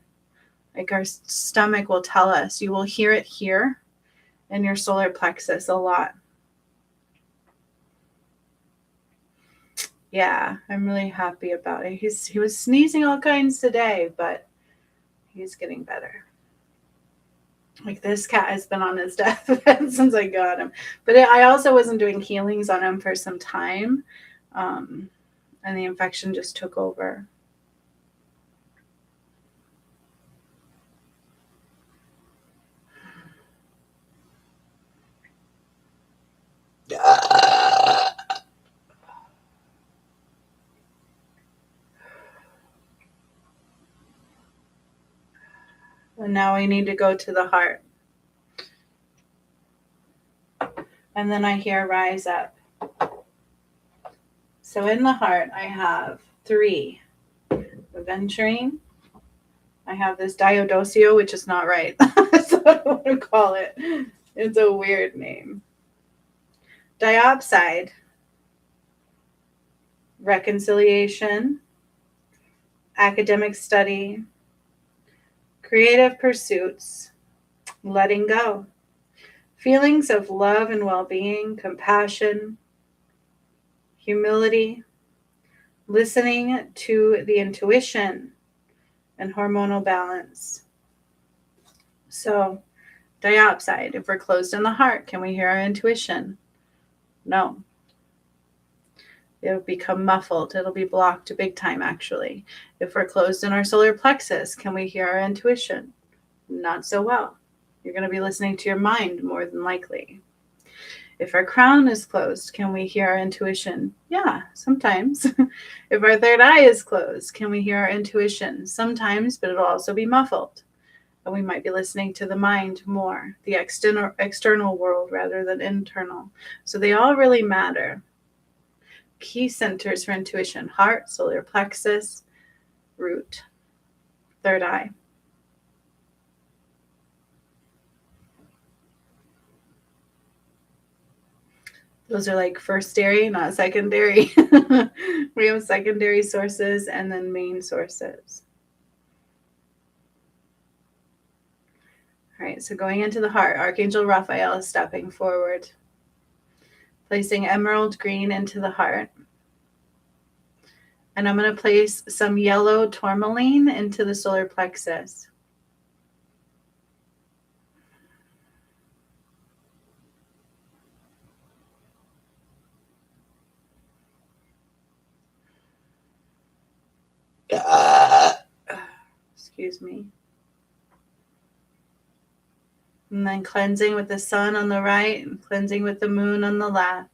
Like our stomach will tell us. You will hear it here in your solar plexus a lot. Yeah, I'm really happy about it. He was sneezing all kinds today, but he's getting better. Like this cat has been on his deathbed since I got him. But I also wasn't doing healings on him for some time. And the infection just took over. And now we need to go to the heart. And then I hear rise up. So in the heart, I have 3. Aventurine. I have this Diodosio, which is not right. So I don't want to call it. It's a weird name. Diopside. Reconciliation. Academic study. Creative pursuits. Letting go. Feelings of love and well-being, compassion, humility, listening to the intuition, and hormonal balance. So, diopside, if we're closed in the heart, can we hear our intuition? No. It'll become muffled. It'll be blocked big time, actually. If we're closed in our solar plexus, can we hear our intuition? Not so well. You're going to be listening to your mind more than likely. If our crown is closed, can we hear our intuition? Yeah, sometimes. If our third eye is closed, can we hear our intuition? Sometimes, but it'll also be muffled. And we might be listening to the mind more, the external world rather than internal. So they all really matter. Key centers for intuition: heart, solar plexus, root, third eye. Those are like firstary, not secondary. We have secondary sources and then main sources. All right, so going into the heart, Archangel Raphael is stepping forward, placing emerald green into the heart. And I'm going to place some yellow tourmaline into the solar plexus. Excuse me. And then cleansing with the sun on the right and cleansing with the moon on the left.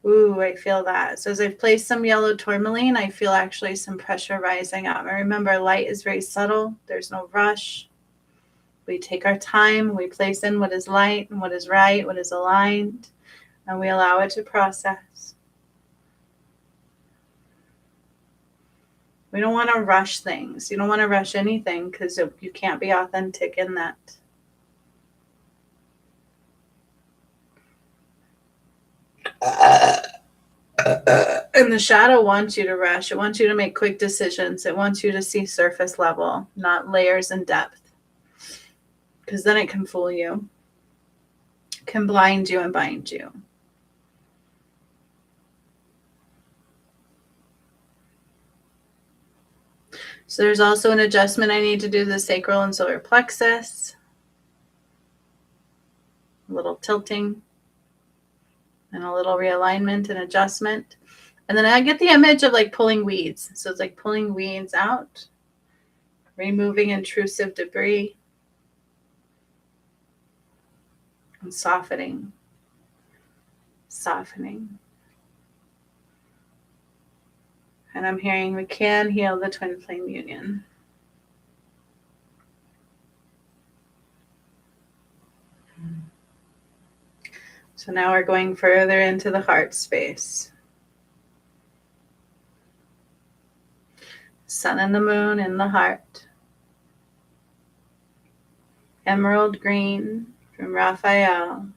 Ooh, I feel that. So as I've placed some yellow tourmaline, I feel actually some pressure rising up. And remember, light is very subtle. There's no rush. We take our time. We place in what is light and what is right, what is aligned, and we allow it to process. We don't want to rush things. You don't want to rush anything because you can't be authentic in that. And the shadow wants you to rush. It wants you to make quick decisions. It wants you to see surface level, not layers and depth. Because then it can fool you, can blind you and bind you. So there's also an adjustment I need to do to the sacral and solar plexus. A little tilting and a little realignment and adjustment. And then I get the image of like pulling weeds. So it's like pulling weeds out, removing intrusive debris, and softening. And I'm hearing we can heal the twin flame union. So now we're going further into the heart space. Sun and the moon in the heart. Emerald green from Raphael.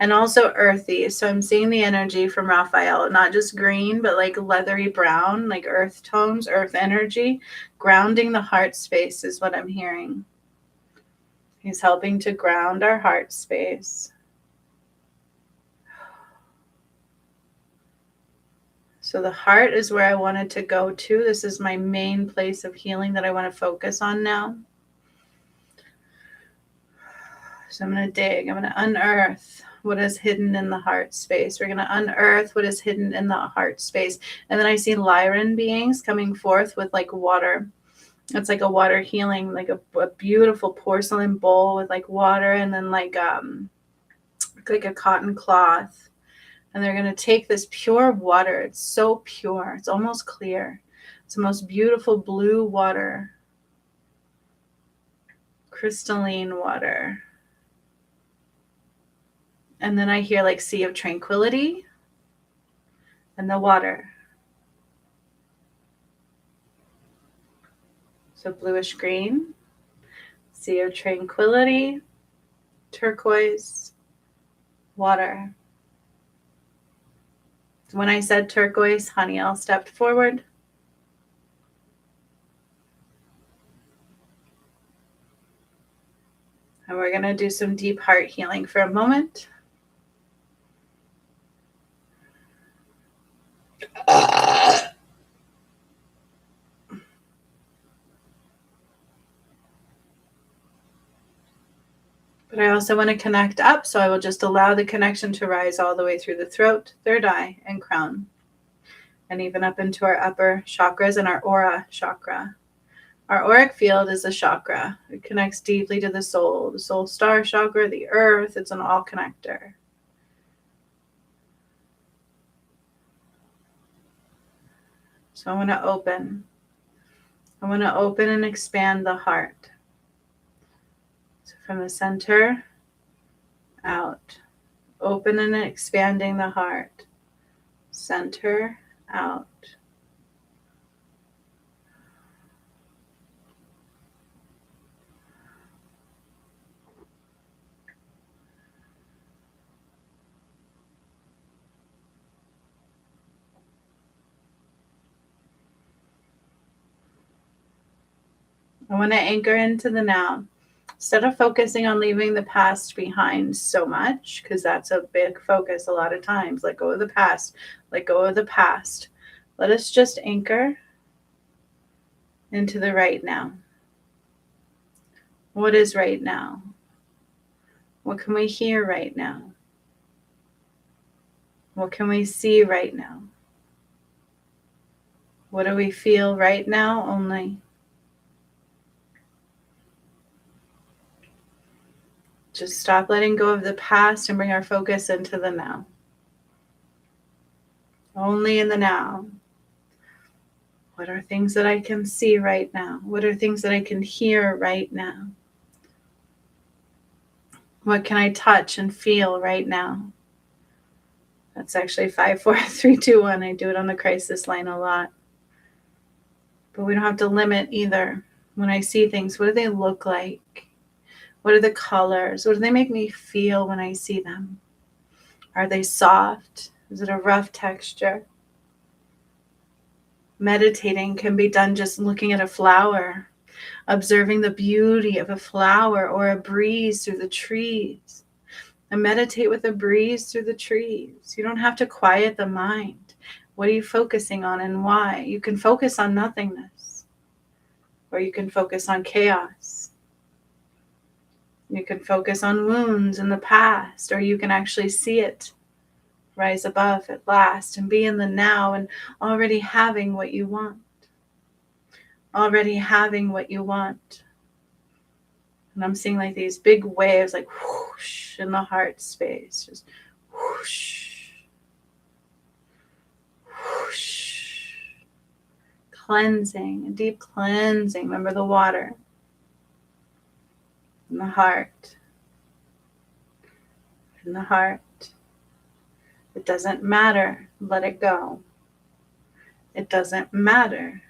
And also earthy. So I'm seeing the energy from Raphael, not just green, but like leathery brown, like earth tones, earth energy. Grounding the heart space is what I'm hearing. He's helping to ground our heart space. So the heart is where I wanted to go to. This is my main place of healing that I want to focus on now. So I'm going to dig. I'm going to unearth what is hidden in the heart space. We're going to unearth what is hidden in the heart space. And then I see Lyran beings coming forth with like water. It's like a water healing, like a beautiful porcelain bowl with like water and then like a cotton cloth. And they're going to take this pure water. It's so pure. It's almost clear. It's the most beautiful blue water. Crystalline water. And then I hear like sea of tranquility and the water. So bluish green, sea of tranquility, turquoise, water. When I said turquoise, Haniel stepped forward. And we're going to do some deep heart healing for a moment. But I also want to connect up, so I will just allow the connection to rise all the way through the throat, third eye, and crown. And even up into our upper chakras and our aura chakra. Our auric field is a chakra. It connects deeply to the soul star chakra, the earth. It's an all connector. So I want to open. I want to open and expand the heart. So from the center out. Open and expanding the heart. Center out. I want to anchor into the now. Instead of focusing on leaving the past behind so much, because that's a big focus a lot of times. Let go of the past. Let go of the past. Let us just anchor into the right now. What is right now? What can we hear right now? What can we see right now? What do we feel right now only? Just stop letting go of the past and bring our focus into the now. Only in the now. What are things that I can see right now? What are things that I can hear right now? What can I touch and feel right now? That's actually 5, 4, 3, 2, 1. I do it on the crisis line a lot. But we don't have to limit either. When I see things, what do they look like? What are the colors? What do they make me feel when I see them? Are they soft? Is it a rough texture? Meditating can be done just looking at a flower, observing the beauty of a flower or a breeze through the trees. And meditate with a breeze through the trees. You don't have to quiet the mind. What are you focusing on and why? You can focus on nothingness, or you can focus on chaos. You can focus on wounds in the past, or you can actually see it rise above at last and be in the now and already having what you want. Already having what you want. And I'm seeing like these big waves, like whoosh in the heart space. Just whoosh. Whoosh. Cleansing, a deep cleansing. Remember the water in the heart. In the heart. It doesn't matter. Let it go. It doesn't matter.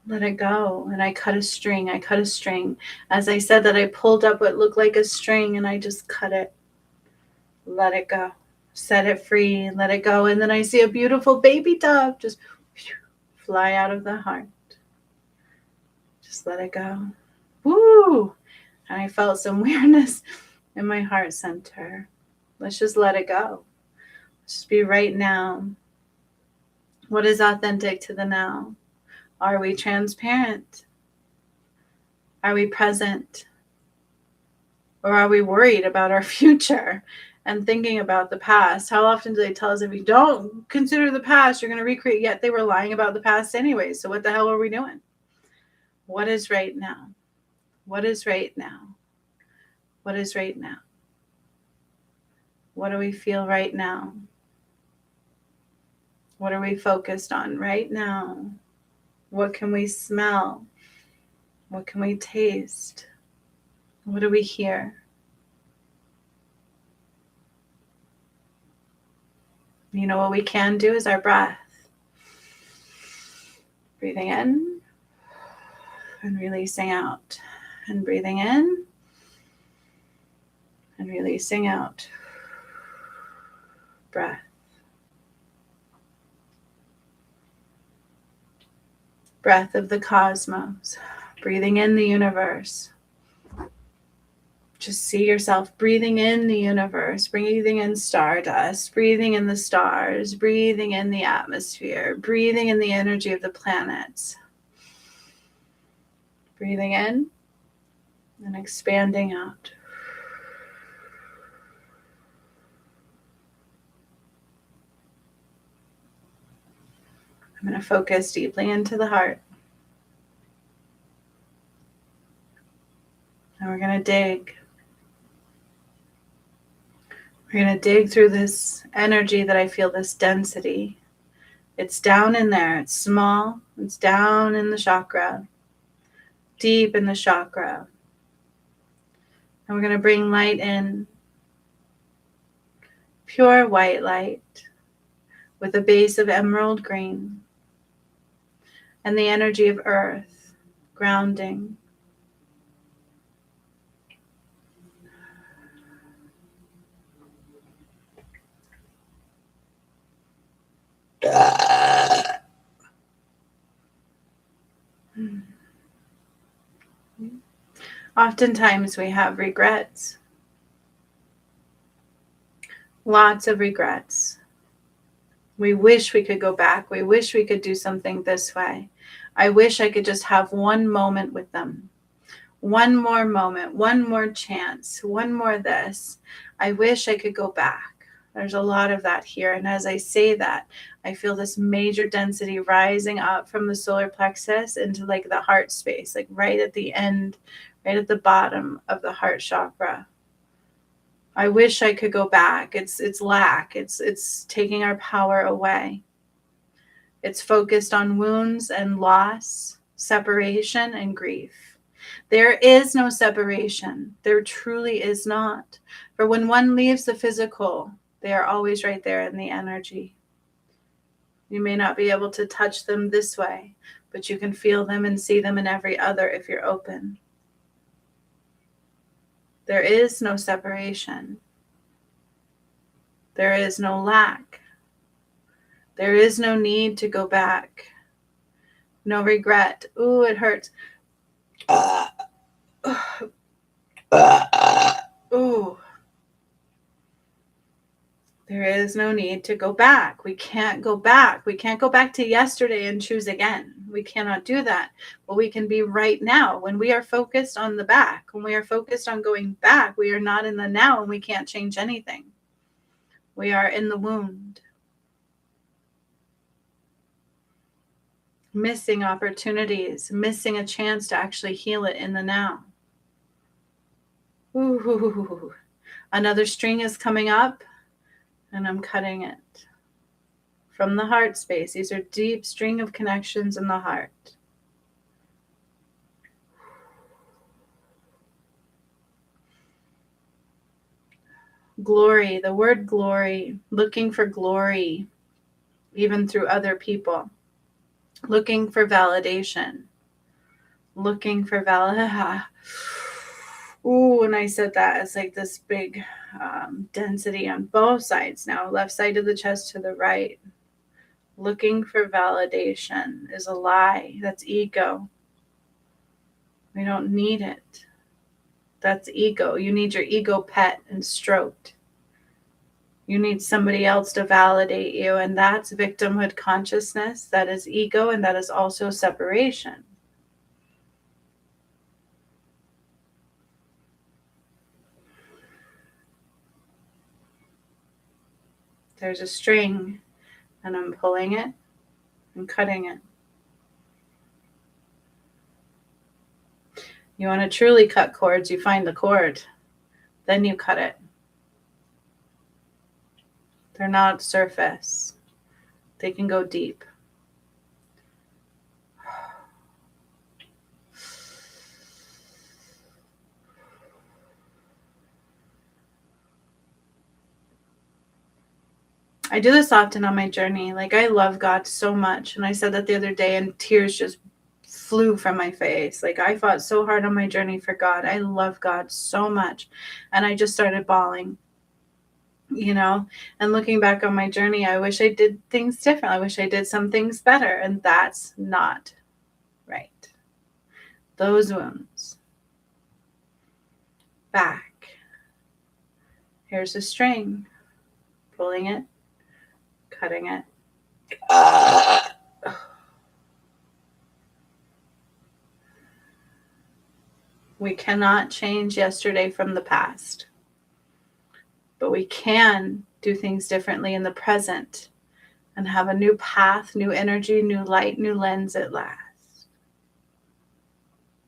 Let it go. And I cut a string. I cut a string. As I said that, I pulled up what looked like a string and I just cut it. Let it go. Set it free. Let it go. And then I see a beautiful baby dove just fly out of the heart. Just let it go. Woo! And I felt some weirdness in my heart center. Let's just let it go. Just be right now. What is authentic to the now? Are we transparent? Are we present? Or are we worried about our future and thinking about the past? How often do they tell us if you don't consider the past, you're going to recreate? Yet they were lying about the past anyway. So what the hell are we doing? What is right now? What is right now? What is right now? What do we feel right now? What are we focused on right now? What can we smell? What can we taste? What do we hear? You know what we can do is our breath. Breathing in and releasing out. And breathing in and releasing out. Breath. Breath of the cosmos. Breathing in the universe. Just see yourself breathing in the universe, breathing in stardust, breathing in the stars, breathing in the atmosphere, breathing in the energy of the planets. Breathing in and expanding out. I'm going to focus deeply into the heart. And we're going to dig. We're going to dig through this energy that I feel, this density. It's down in there. It's small. It's down in the chakra. Deep in the chakra. And we're going to bring light in. Pure white light with a base of emerald green. And the energy of earth, grounding. Oftentimes we have regrets. Lots of regrets. We wish we could go back. We wish we could do something this way. I wish I could just have one moment with them. One more moment, one more chance, one more this. I wish I could go back. There's a lot of that here. And as I say that, I feel this major density rising up from the solar plexus into like the heart space, like right at the end, right at the bottom of the heart chakra. I wish I could go back. It's lack. It's taking our power away. It's focused on wounds and loss, separation and grief. There is no separation. There truly is not. For when one leaves the physical, they are always right there in the energy. You may not be able to touch them this way, but you can feel them and see them in every other if you're open. There is no separation. There is no lack. There is no need to go back. No regret. Ooh, it hurts. Ooh. There is no need to go back. We can't go back. We can't go back to yesterday and choose again. We cannot do that. But we can be right now. When we are focused on the back, when we are focused on going back, we are not in the now and we can't change anything. We are in the wound. Missing opportunities, missing a chance to actually heal it in the now. Ooh. Another string is coming up. And I'm cutting it from the heart space. These are deep string of connections in the heart. Glory, the word glory, looking for glory, even through other people, looking for validation, looking for Ooh, when I said that, it's like this big density on both sides now, left side of the chest to the right. Looking for validation is a lie. That's ego. We don't need it. That's ego. You need your ego pet and stroked. You need somebody else to validate you, and that's victimhood consciousness. That is ego, and that is also separation. There's a string, and I'm pulling it and cutting it. You want to truly cut cords, you find the cord, then you cut it. They're not surface. They can go deep. I do this often on my journey. Like, I love God so much. And I said that the other day and tears just flew from my face. Like, I fought so hard on my journey for God. I love God so much. And I just started bawling, you know, and looking back on my journey, I wish I did things different. I wish I did some things better. And that's not right. Those wounds. Back. Here's a string. Pulling it. Cutting it. We cannot change yesterday from the past, but we can do things differently in the present and have a new path, new energy, new light, new lens at last.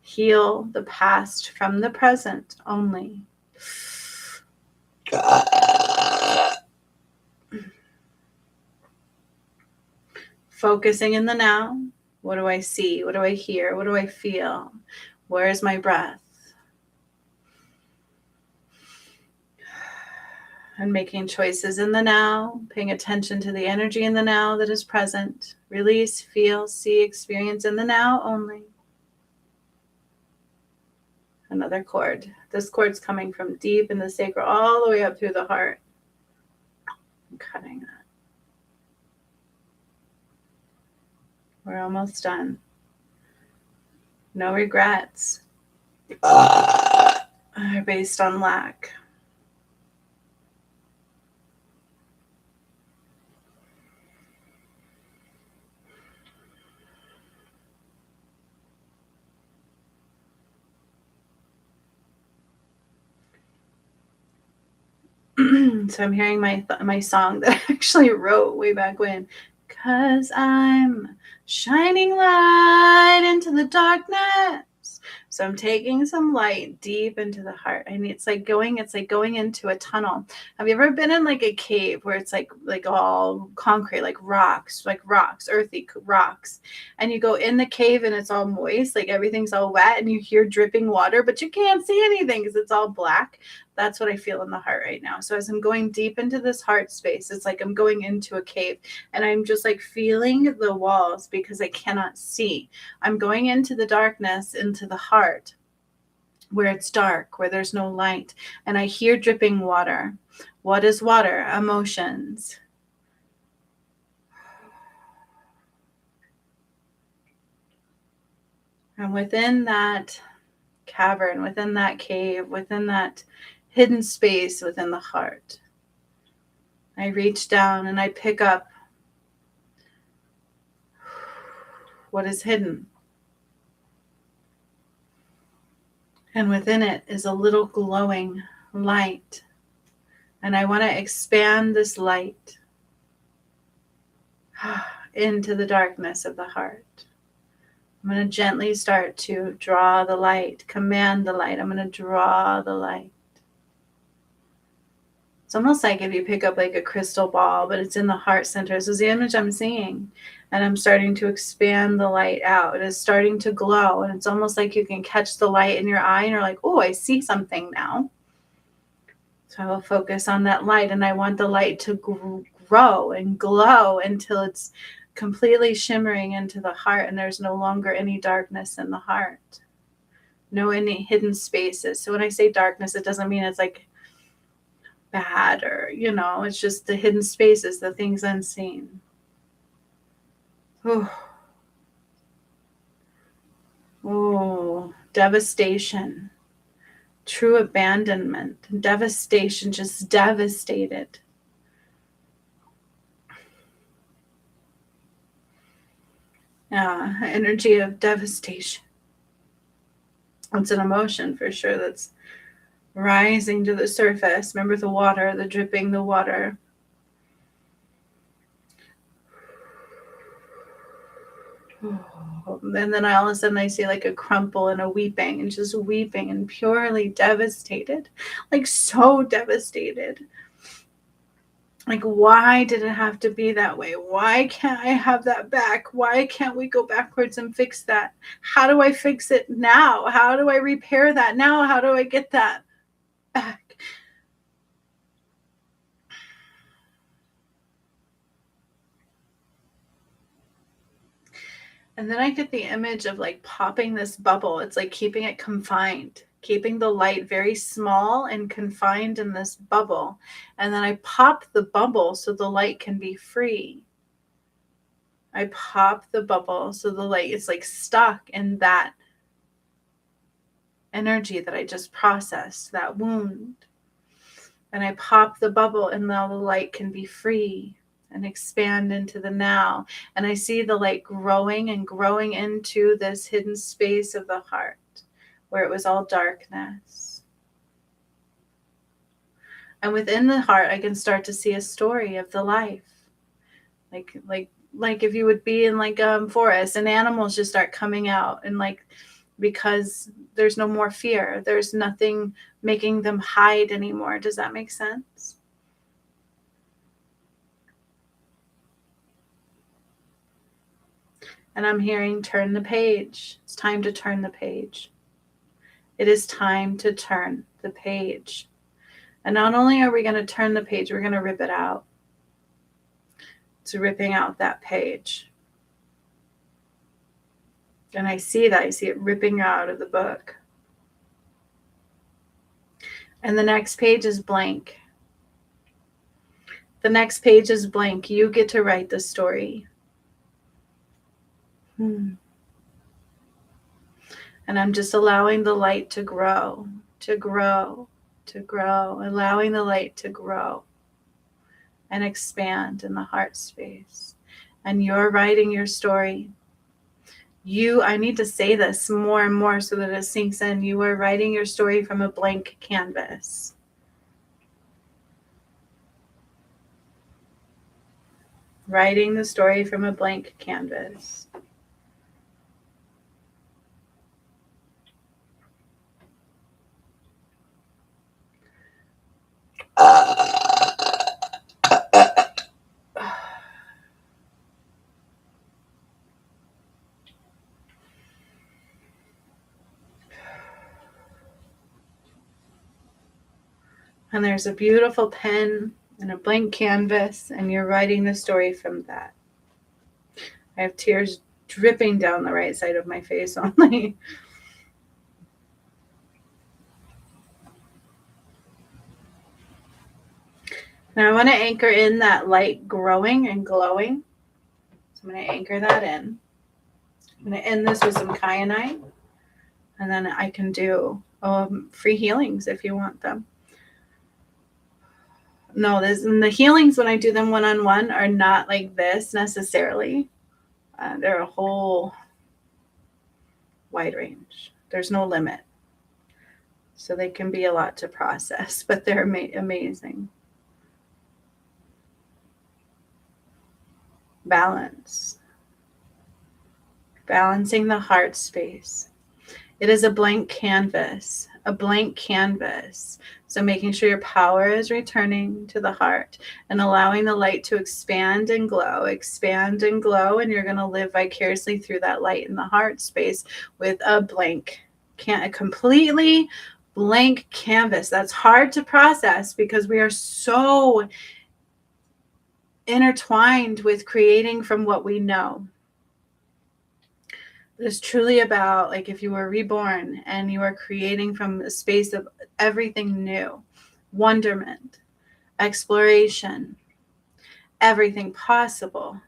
Heal the past from the present only. Focusing in the now. What do I see? What do I hear? What do I feel? Where is my breath? And making choices in the now, paying attention to the energy in the now that is present. Release, feel, see, experience in the now only. Another cord. This cord's coming from deep in the sacral all the way up through the heart. I'm cutting that. We're almost done. No regrets are based on lack. So I'm hearing my song that I actually wrote way back when. 'Cause I'm shining light into the darkness, So I'm taking some light deep into the heart. And it's like going into a tunnel. Have you ever been in like a cave where it's like all concrete, like rocks, earthy rocks. And you go in the cave and it's all moist, like everything's all wet and you hear dripping water, but you can't see anything because it's all black. That's what I feel in the heart right now. So as I'm going deep into this heart space, it's like I'm going into a cave and I'm just like feeling the walls because I cannot see. I'm going into the darkness, into the heart where it's dark, where there's no light. And I hear dripping water. What is water? Emotions. And within that cavern, within that cave, within that hidden space within the heart, I reach down and I pick up what is hidden. And within it is a little glowing light. And I want to expand this light into the darkness of the heart. I'm going to gently start to draw the light, command the light. I'm going to draw the light. It's almost like if you pick up like a crystal ball, but it's in the heart center. This is the image I'm seeing. And I'm starting to expand the light out. It is starting to glow. And it's almost like you can catch the light in your eye and you're like, oh, I see something now. So I will focus on that light. And I want the light to grow and glow until it's completely shimmering into the heart. And there's no longer any darkness in the heart. No any hidden spaces. So when I say darkness, it doesn't mean it's like bad or, it's just the hidden spaces, the things unseen. Oh, devastation, true abandonment, devastation, just devastated. Energy of devastation. It's an emotion for sure that's rising to the surface. Remember the water, the dripping, the water. And then all of a sudden I see like a crumple and a weeping and just weeping and purely devastated, like so devastated. Like, why did it have to be that way? Why can't I have that back? Why can't we go backwards and fix that? How do I fix it now? How do I repair that now? How do I get that back? And then I get the image of like popping this bubble. It's like keeping it confined, keeping the light very small and confined in this bubble. And then I pop the bubble so the light can be free. I pop the bubble so the light is like stuck in that energy that I just processed, that wound. And I pop the bubble and now the light can be free and expand into the now. And I see the light growing and growing into this hidden space of the heart where it was all darkness. And within the heart, I can start to see a story of the life. Like if you would be in like a forest and animals just start coming out and like, because there's no more fear. There's nothing making them hide anymore. Does that make sense? And I'm hearing turn the page. It's time to turn the page. It is time to turn the page. And not only are we going to turn the page, we're going to rip it out. It's ripping out that page. And I see that. I see it ripping out of the book. And the next page is blank. The next page is blank. You get to write the story. And I'm just allowing the light to grow, to grow, to grow, allowing the light to grow and expand in the heart space. And you're writing your story. I need to say this more and more so that it sinks in. You are writing your story from a blank canvas. Writing the story from a blank canvas. And there's a beautiful pen and a blank canvas, and you're writing the story from that. I have tears dripping down the right side of my face only. Now I want to anchor in that light growing and glowing. So I'm going to anchor that in. I'm going to end this with some kyanite. And then I can do free healings if you want them. No, and the healings when I do them one-on-one are not like this necessarily. They're a whole wide range. There's no limit. So they can be a lot to process, but they're amazing. Balance. Balancing the heart space. It is a blank canvas, So making sure your power is returning to the heart and allowing the light to expand and glow, and you're going to live vicariously through that light in the heart space with a completely blank canvas. That's hard to process because we are so intertwined with creating from what we know. It's truly about like if you were reborn and you are creating from a space of everything new, wonderment, exploration, everything possible.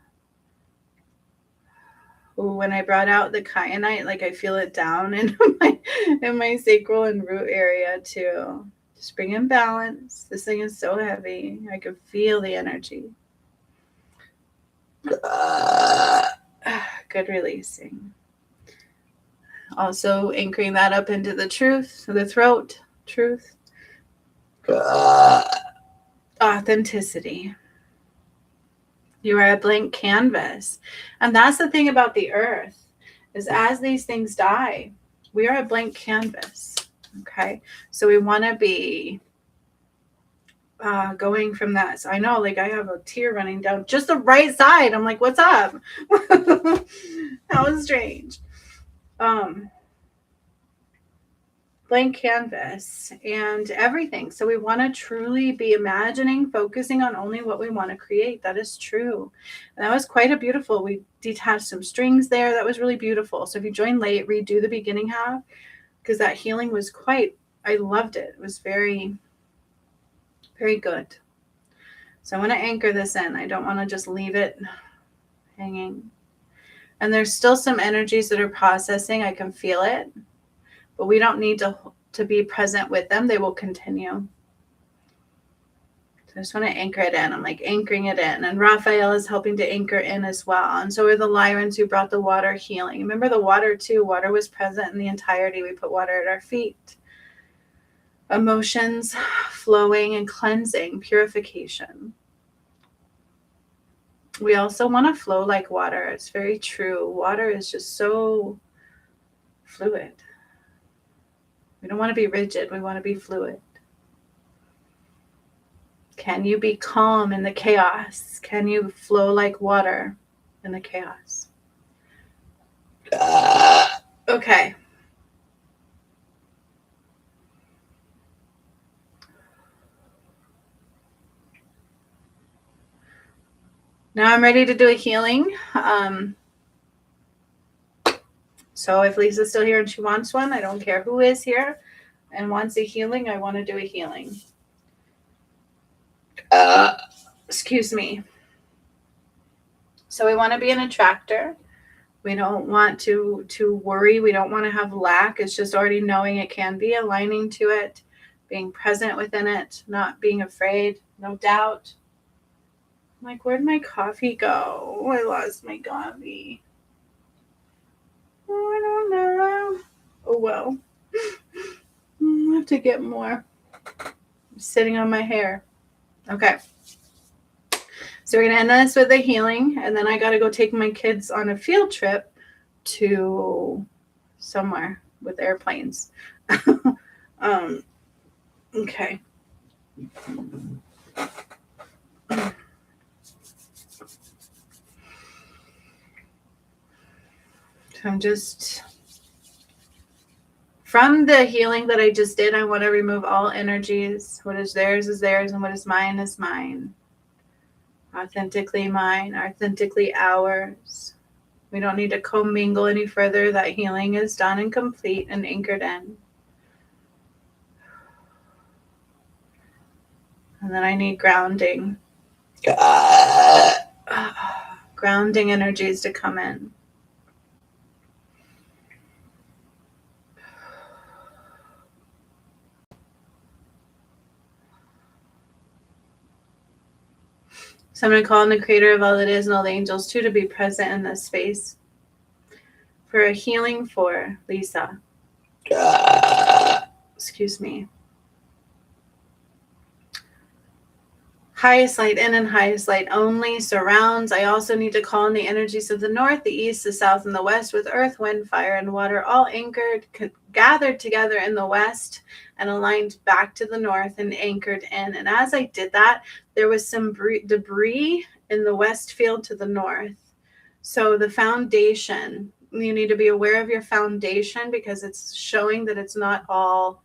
Ooh, when I brought out the kyanite, like I feel it down in my sacral and root area too. Just bring in balance. This thing is so heavy. I can feel the energy. Good releasing. Also anchoring that up into the truth, the throat, truth. Authenticity. You are a blank canvas. And that's the thing about the earth, is as these things die, we are a blank canvas. Okay? So we want to be going from that. So I know, like, I have a tear running down just the right side. I'm like, what's up? That was strange. Blank canvas and everything. So we want to truly be imagining, focusing on only what we want to create. That is true. And that was quite a beautiful. We detached some strings there. That was really beautiful. So if you joined late, redo the beginning half because that healing was I loved it. It was very, very good. So I want to anchor this in. I don't want to just leave it hanging. And there's still some energies that are processing. I can feel it. But we don't need to be present with them. They will continue. So I just want to anchor it in. I'm like anchoring it in. And Raphael is helping to anchor in as well. And so are the Lyrans who brought the water healing. Remember the water too. Water was present in the entirety. We put water at our feet. Emotions flowing and cleansing, purification. We also want to flow like water. It's very true. Water is just so fluid. We don't want to be rigid. We want to be fluid. Can you be calm in the chaos? Can you flow like water in the chaos? Okay. Now I'm ready to do a healing. So if Lisa's still here and she wants one, I don't care who is here and wants a healing, I want to do a healing. Excuse me. So we want to be an attractor. We don't want to worry. We don't want to have lack. It's just already knowing it can be, aligning to it, being present within it, not being afraid, no doubt. I'm like, where'd my coffee go? Oh, I lost my coffee. Oh, I don't know. Oh, well. I have to get more. I'm sitting on my hair. Okay. So we're going to end this with a healing. And then I got to go take my kids on a field trip to somewhere with airplanes. Okay. So I'm just from the healing that I just did, I want to remove all energies. What is theirs, and what is mine is mine. Authentically mine, authentically ours. We don't need to commingle any further. That healing is done and complete and anchored in. And then I need grounding. Grounding energies to come in. So I'm going to call on the creator of all that is and all the angels too to be present in this space for a healing for Lisa. Excuse me. Highest light in and highest light only surrounds. I also need to call on the energies of the north, the east, the south, and the west with earth, wind, fire, and water all anchored, gathered together in the west and aligned back to the north and anchored in. And as I did that, there was some debris in the west field to the north. So the foundation, you need to be aware of your foundation because it's showing that it's not all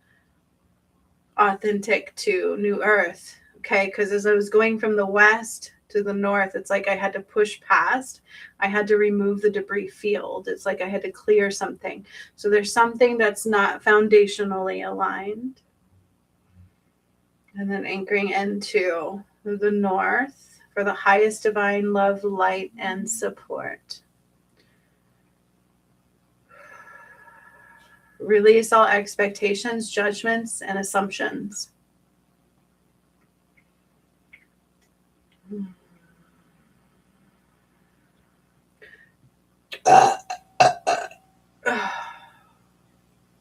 authentic to New Earth. Okay, because as I was going from the west to the north, it's like I had to push past. I had to remove the debris field. It's like I had to clear something. So there's something that's not foundationally aligned. And then anchoring into the north for the highest divine love, light, and support. Release all expectations, judgments, and assumptions.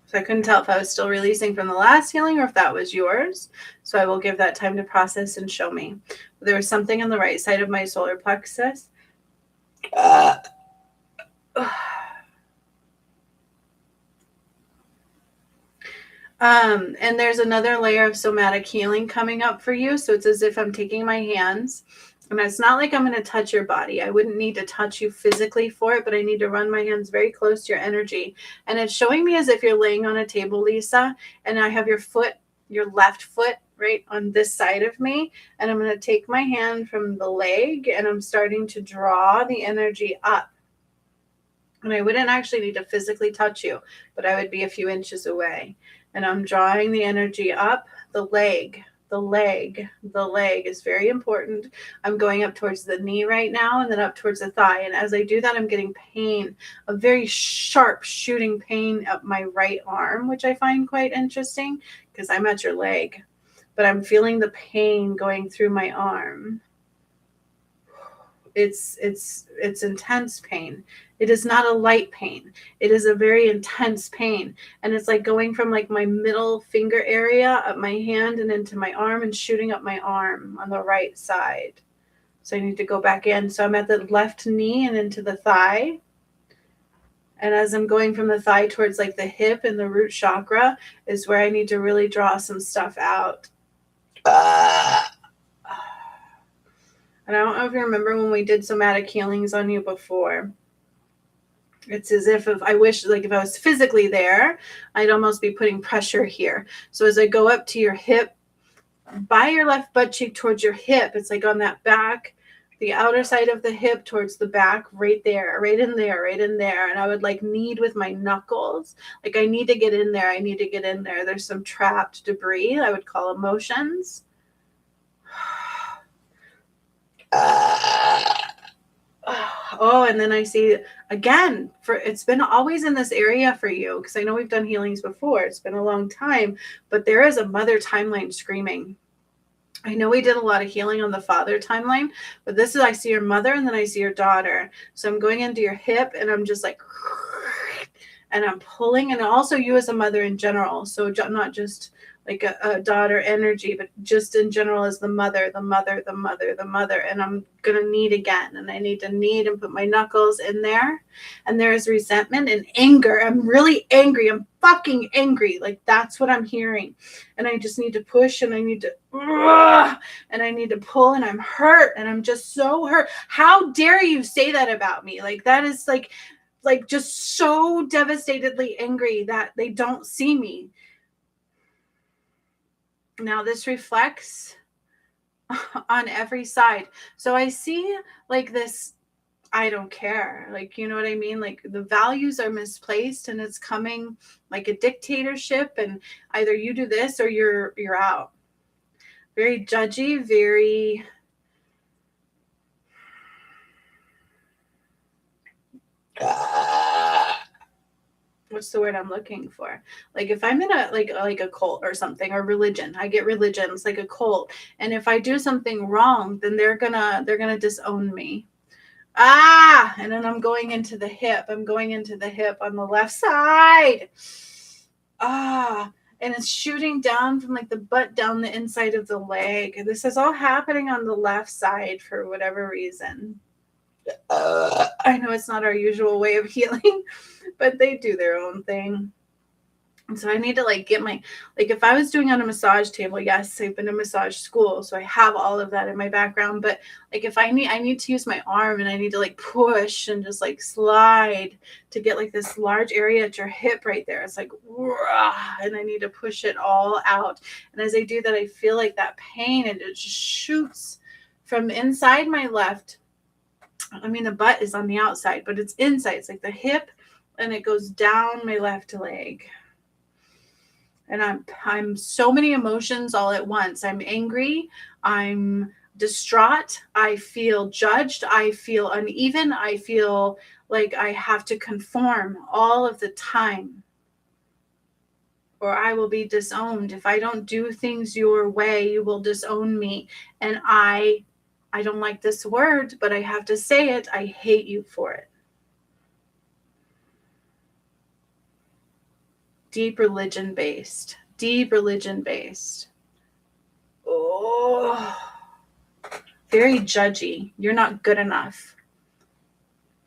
So I couldn't tell if I was still releasing from the last healing or if that was yours. So I will give that time to process and show me. There was something on the right side of my solar plexus. And there's another layer of somatic healing coming up for you. So it's as if I'm taking my hands, and it's not like I'm going to touch your body. I wouldn't need to touch you physically for it, but I need to run my hands very close to your energy. And it's showing me as if you're laying on a table, Lisa, and I have your foot, your left foot, right on this side of me. And I'm going to take my hand from the leg and I'm starting to draw the energy up. And I wouldn't actually need to physically touch you, but I would be a few inches away. And I'm drawing the energy up the leg. The leg is very important. I'm going up towards the knee right now and then up towards the thigh. And as I do that, I'm getting pain, a very sharp shooting pain up my right arm, which I find quite interesting because I'm at your leg. But I'm feeling the pain going through my arm. It's intense pain. It is not a light pain. It is a very intense pain. And it's like going from like my middle finger area up my hand and into my arm and shooting up my arm on the right side. So I need to go back in. So I'm at the left knee and into the thigh. And as I'm going from the thigh towards like the hip and the root chakra is where I need to really draw some stuff out. And I don't know if you remember when we did somatic healings on you before. It's as if I wish, like if I was physically there, I'd almost be putting pressure here. So as I go up to your hip, by your left butt cheek towards your hip, it's like on that back, the outer side of the hip towards the back, right there, right in there, right in there. And I would like knead with my knuckles. Like I need to get in there. I need to get in there. There's some trapped debris I would call emotions. Oh, and then I see again, it's been always in this area for you because I know we've done healings before. It's been a long time, but there is a mother timeline screaming. I know we did a lot of healing on the father timeline, but this is, I see your mother and then I see your daughter. So I'm going into your hip and I'm just like, and I'm pulling, and also you as a mother in general. So not just like a daughter energy, but just in general as the mother. And I'm going to knead again. And I need to knead and put my knuckles in there. And there's resentment and anger. I'm really angry. I'm fucking angry. Like that's what I'm hearing. And I just need to push and I need to, and I need to pull, and I'm hurt. And I'm just so hurt. How dare you say that about me? Like that is like, like just so devastatedly angry that they don't see me. Now this reflects on every side. So I see like this, I don't care. Like, you know what I mean? Like the values are misplaced and it's coming like a dictatorship, and either you do this or you're out. Very judgy, very what's the word I'm looking for? Like if I'm in a like a cult or something, or religion, I get religions like a cult. And if I do something wrong, then they're gonna disown me. And then I'm going into the hip. I'm going into the hip on the left side. And it's shooting down from like the butt down the inside of the leg. And this is all happening on the left side for whatever reason. I know it's not our usual way of healing, but they do their own thing. And so I need to like get my, like if I was doing on a massage table, yes, I've been to massage school, so I have all of that in my background. But like if I need to use my arm, and I need to like push and just like slide to get like this large area at your hip right there. It's like, and I need to push it all out. And as I do that, I feel like that pain, and it just shoots from inside my left. I mean, the butt is on the outside, but it's inside. It's like the hip, and it goes down my left leg. And I'm so many emotions all at once. I'm angry. I'm distraught. I feel judged. I feel uneven. I feel like I have to conform all of the time, or I will be disowned. If I don't do things your way, you will disown me. And I don't like this word, but I have to say it. I hate you for it. Deep religion based. Oh, very judgy. You're not good enough.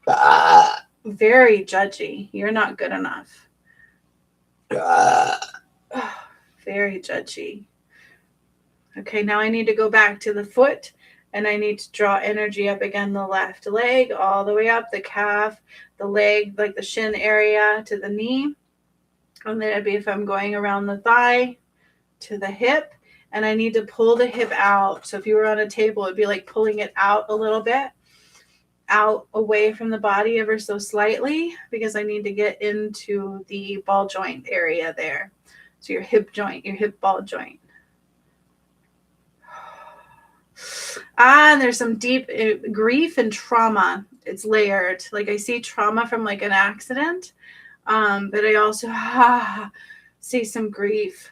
Very judgy. You're not good enough. Very judgy. Okay, now I need to go back to the foot, and I need to draw energy up again, the left leg, all the way up the calf, the leg, like the shin area to the knee. And then it'd be if I'm going around the thigh to the hip, and I need to pull the hip out. So if you were on a table, it'd be like pulling it out a little bit, out away from the body ever so slightly, because I need to get into the ball joint area there. So your hip joint, your hip ball joint. And there's some deep grief and trauma. It's layered. Like I see trauma from like an accident, but I also see some grief.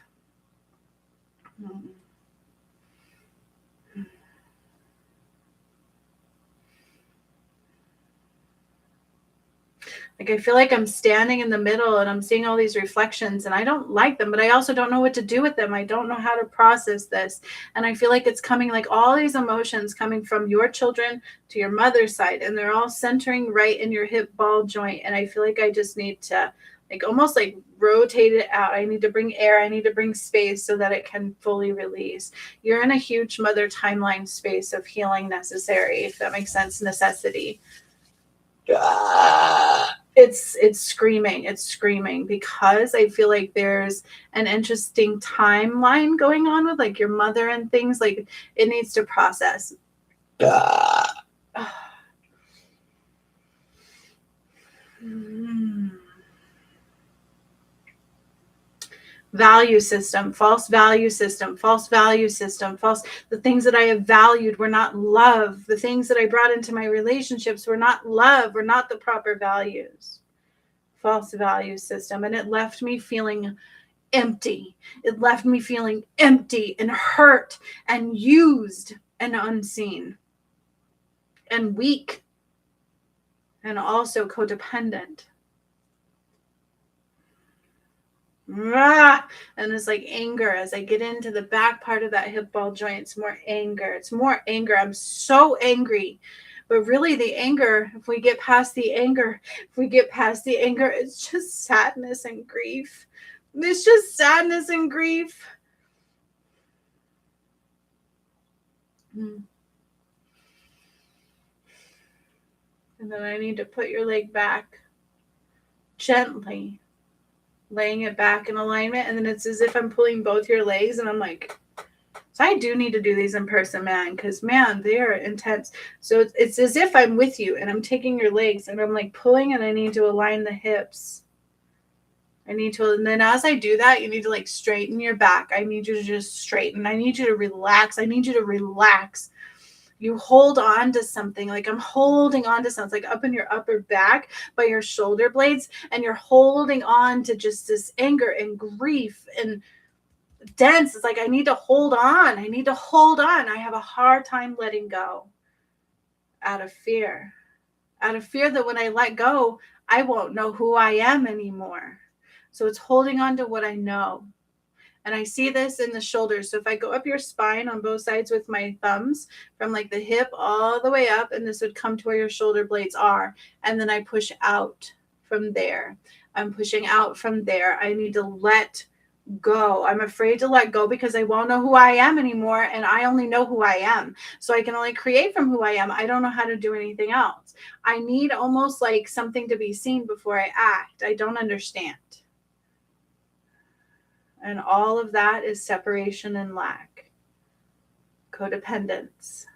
Like I feel like I'm standing in the middle, and I'm seeing all these reflections, and I don't like them, but I also don't know what to do with them. I don't know how to process this. And I feel like it's coming, like all these emotions coming from your children to your mother's side, and they're all centering right in your hip ball joint. And I feel like I just need to like almost like rotate it out. I need to bring air. I need to bring space so that it can fully release. You're in a huge mother timeline space of healing necessary, if that makes sense, necessity. It's screaming because I feel like there's an interesting timeline going on with like your mother and things. Like it needs to process. Value system, false value system, the things that I have valued were not love. The things that I brought into my relationships were not love, were not the proper values. False value system. And it left me feeling empty. It left me feeling empty and hurt and used and unseen and weak and also codependent. And it's like anger. As I get into the back part of that hip ball joint, it's more anger. I'm so angry. But really the anger, if we get past the anger, it's just sadness and grief. It's just sadness and grief. And then I need to put your leg back. gently laying it back in alignment. And then it's as if I'm pulling both your legs, and I'm like, so I do need to do these in person, man, because man, they are intense. So it's as if I'm with you and I'm taking your legs and I'm like pulling, and I need to align the hips. And then as I do that, you need to like straighten your back. I need you to just straighten. I need you to relax. I need you to relax. You hold on to something, like I'm holding on to something, like up in your upper back by your shoulder blades, and you're holding on to just this anger and grief and dense. It's like, I need to hold on. I need to hold on. I have a hard time letting go out of fear that when I let go, I won't know who I am anymore. So it's holding on to what I know. And I see this in the shoulders. So if I go up your spine on both sides with my thumbs from like the hip all the way up, and this would come to where your shoulder blades are. And then I push out from there. I'm pushing out from there. I need to let go. I'm afraid to let go because I won't know who I am anymore. And I only know who I am. So I can only create from who I am. I don't know how to do anything else. I need almost like something to be seen before I act. I don't understand. And all of that is separation and lack, codependence.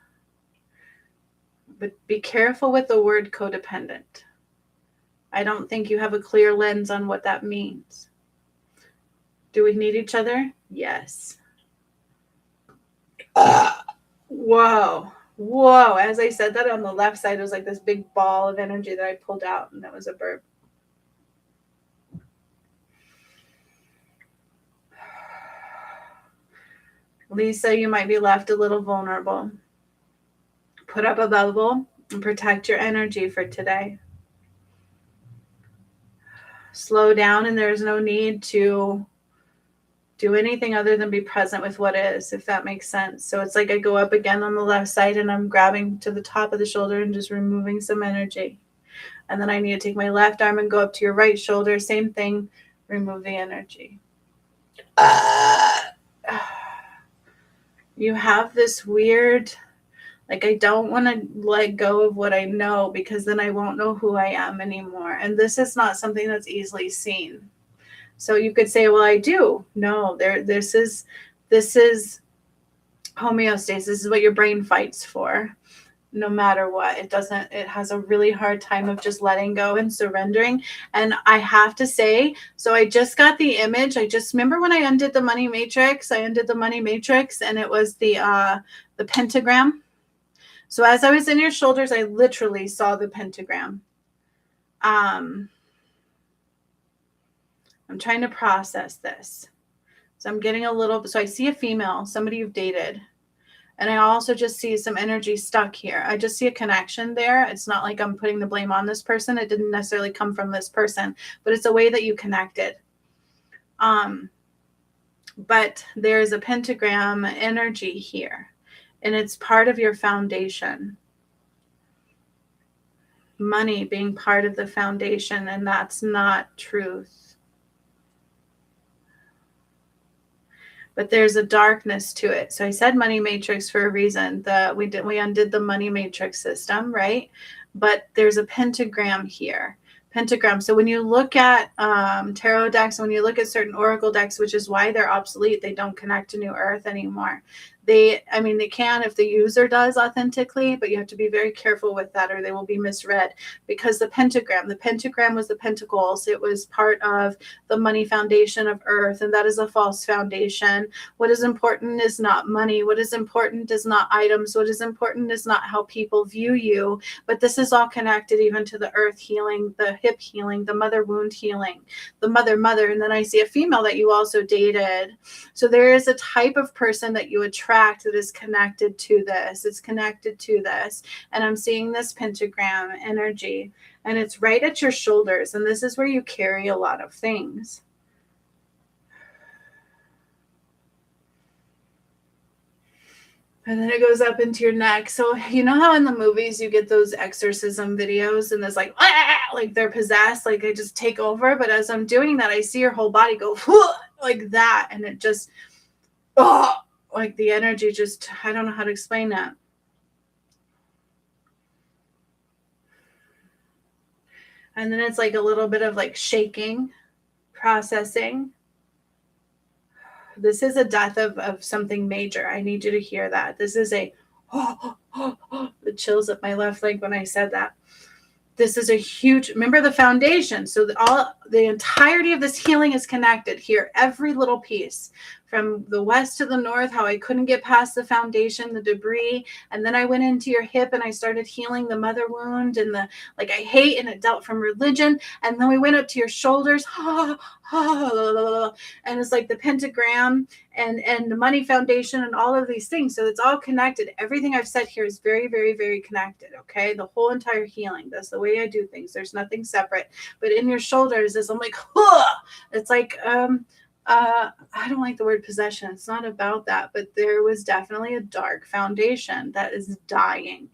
But be careful with the word codependent. I don't think you have a clear lens on what that means. Do we need each other? Yes. Whoa. Whoa. As I said that, on the left side, it was like this big ball of energy that I pulled out, and that was a burp. Lisa, you might be left a little vulnerable. Put up a bubble and protect your energy for today. Slow down, and there's no need to do anything other than be present with what is, if that makes sense. So it's like I go up again on the left side, and I'm grabbing to the top of the shoulder and just removing some energy. And then I need to take my left arm and go up to your right shoulder. Same thing, remove the energy. You have this weird, like, I don't want to let go of what I know, because then I won't know who I am anymore. And this is not something that's easily seen. So you could say, well, I do. No, this is homeostasis. This is what your brain fights for. No matter what, it has a really hard time of just letting go and surrendering. And I have to say, so I just got the image. I just remember when I undid the money matrix, and it was the pentagram. So as I was in your shoulders, I literally saw the pentagram. I'm trying to process this. So I'm getting so I see a female, somebody you've dated. And I also just see some energy stuck here. I just see a connection there. It's not like I'm putting the blame on this person. It didn't necessarily come from this person, but it's a way that you connected. But there's a pentagram energy here, and it's part of your foundation. Money being part of the foundation, and that's not truth. But there's a darkness to it. So I said money matrix for a reason. We undid the money matrix system, right? But there's a pentagram here. Pentagram. So when you look at tarot decks, when you look at certain oracle decks, which is why they're obsolete, they don't connect to New Earth anymore. They can if the user does authentically, but you have to be very careful with that, or they will be misread. Because the pentagram was the pentacles. It was part of the money foundation of Earth, and that is a false foundation. What is important is not money. What is important is not items. What is important is not how people view you. But this is all connected even to the earth healing, the hip healing, the mother wound healing, the mother. And then I see a female that you also dated. So there is a type of person that you attract that is connected to this. It's connected to this. And I'm seeing this pentagram energy, and it's right at your shoulders. And this is where you carry a lot of things. And then it goes up into your neck. So you know how in the movies you get those exorcism videos, and there's like they're possessed, like they just take over. But as I'm doing that, I see your whole body go like that. And it just, like the energy just, I don't know how to explain that. And then it's like a little bit of like shaking, processing. This is a death of something major. I need you to hear that. This is a the chills up my left leg when I said that. This is a huge, remember the foundation. So the entirety of this healing is connected here. Every little piece from the west to the north, how I couldn't get past the foundation, the debris. And then I went into your hip and I started healing the mother wound and the, like I hate, and it dealt from religion. And then we went up to your shoulders. And it's like the pentagram and the money foundation and all of these things. So it's all connected. Everything I've said here is very, very, very connected. Okay. The whole entire healing. That's the way I do things. There's nothing separate. But in your shoulders is, I'm like, it's like, I don't like the word possession. It's not about that, but there was definitely a dark foundation that is dying.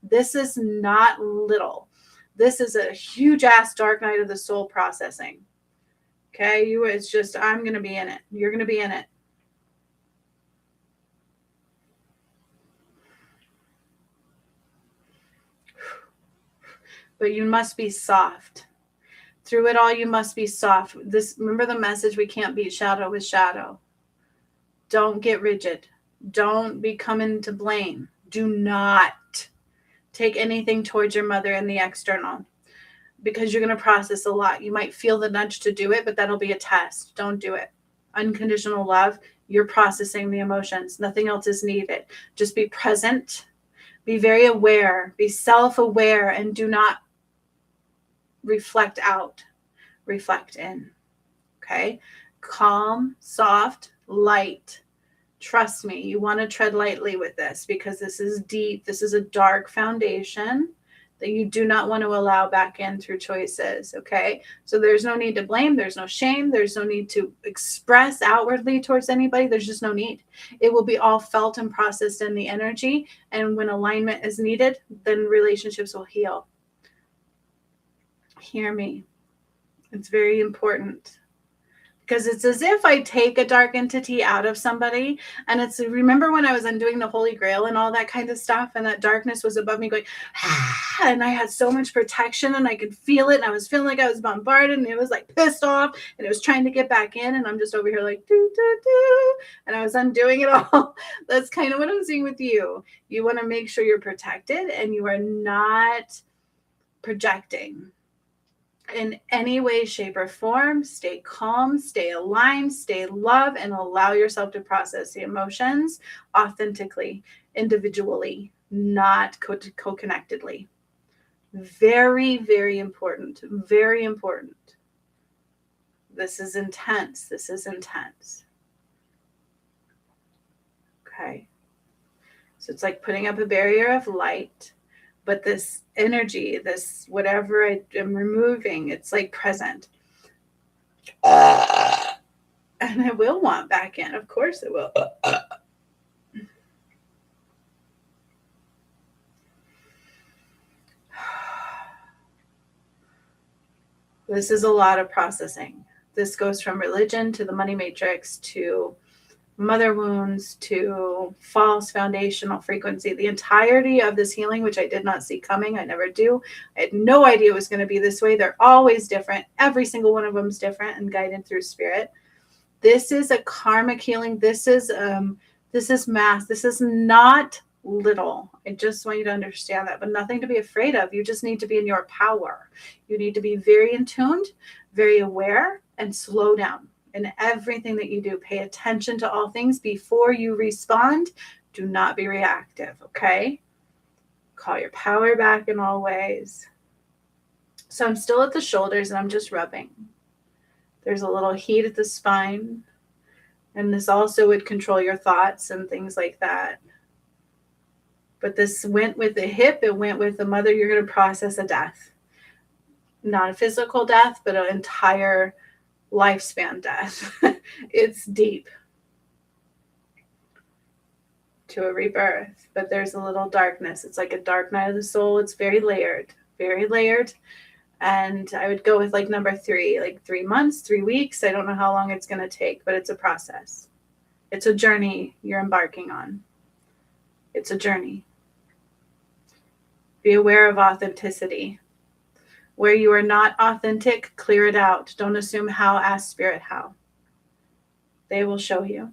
This is not little. This is a huge ass dark night of the soul processing. Okay. It's just, I'm going to be in it. You're going to be in it. But you must be soft. Through it all, you must be soft. Remember the message, we can't beat shadow with shadow. Don't get rigid. Don't be coming to blame. Do not take anything towards your mother in the external, because you're going to process a lot. You might feel the nudge to do it, but that'll be a test. Don't do it. Unconditional love, you're processing the emotions. Nothing else is needed. Just be present. Be very aware. Be self-aware, and do not reflect out, reflect in. Okay. Calm, soft, light. Trust me, you want to tread lightly with this, because this is deep. This is a dark foundation that you do not want to allow back in through choices. Okay. So there's no need to blame. There's no shame. There's no need to express outwardly towards anybody. There's just no need. It will be all felt and processed in the energy. And when alignment is needed, then relationships will heal. Hear me. It's very important, because it's as if I take a dark entity out of somebody, and it's, remember when I was undoing the Holy Grail and all that kind of stuff, and that darkness was above me going, and I had so much protection and I could feel it, and I was feeling like I was bombarded, and it was like pissed off, and it was trying to get back in, and I'm just over here like do do do, and I was undoing it all. That's kind of what I'm seeing with you. You want to make sure you're protected and you are not projecting in any way, shape, or form. Stay calm, stay aligned, stay love, and allow yourself to process the emotions authentically, individually, not co-connectedly. Very, very important. Very important. This is intense. This is intense. Okay. So it's like putting up a barrier of light. But this energy, this whatever I am removing, it's like present. And it will want back in. Of course it will. This is a lot of processing. This goes from religion to the money matrix to mother wounds to false foundational frequency. The entirety of this healing, which I did not see coming, I never do. I had no idea it was going to be this way. They're always different. Every single one of them is different and guided through spirit. This is a karmic healing. This is mass. This is not little. I just want you to understand that, but nothing to be afraid of. You just need to be in your power. You need to be very in tuned, very aware, and slow down. In everything that you do, pay attention to all things before you respond. Do not be reactive, okay? Call your power back in all ways. So I'm still at the shoulders and I'm just rubbing. There's a little heat at the spine. And this also would control your thoughts and things like that. But this went with the hip. It went with the mother. You're going to process a death. Not a physical death, but an entire lifespan death. It's deep to a rebirth, but there's a little darkness. It's like a dark night of the soul. It's very layered, very layered. And I would go with like number 3, like 3 months, 3 weeks. I don't know how long it's going to take, but it's a process. It's a journey you're embarking on. It's a journey. Be aware of authenticity. Where you are not authentic, clear it out. Don't assume how, ask Spirit how. They will show you.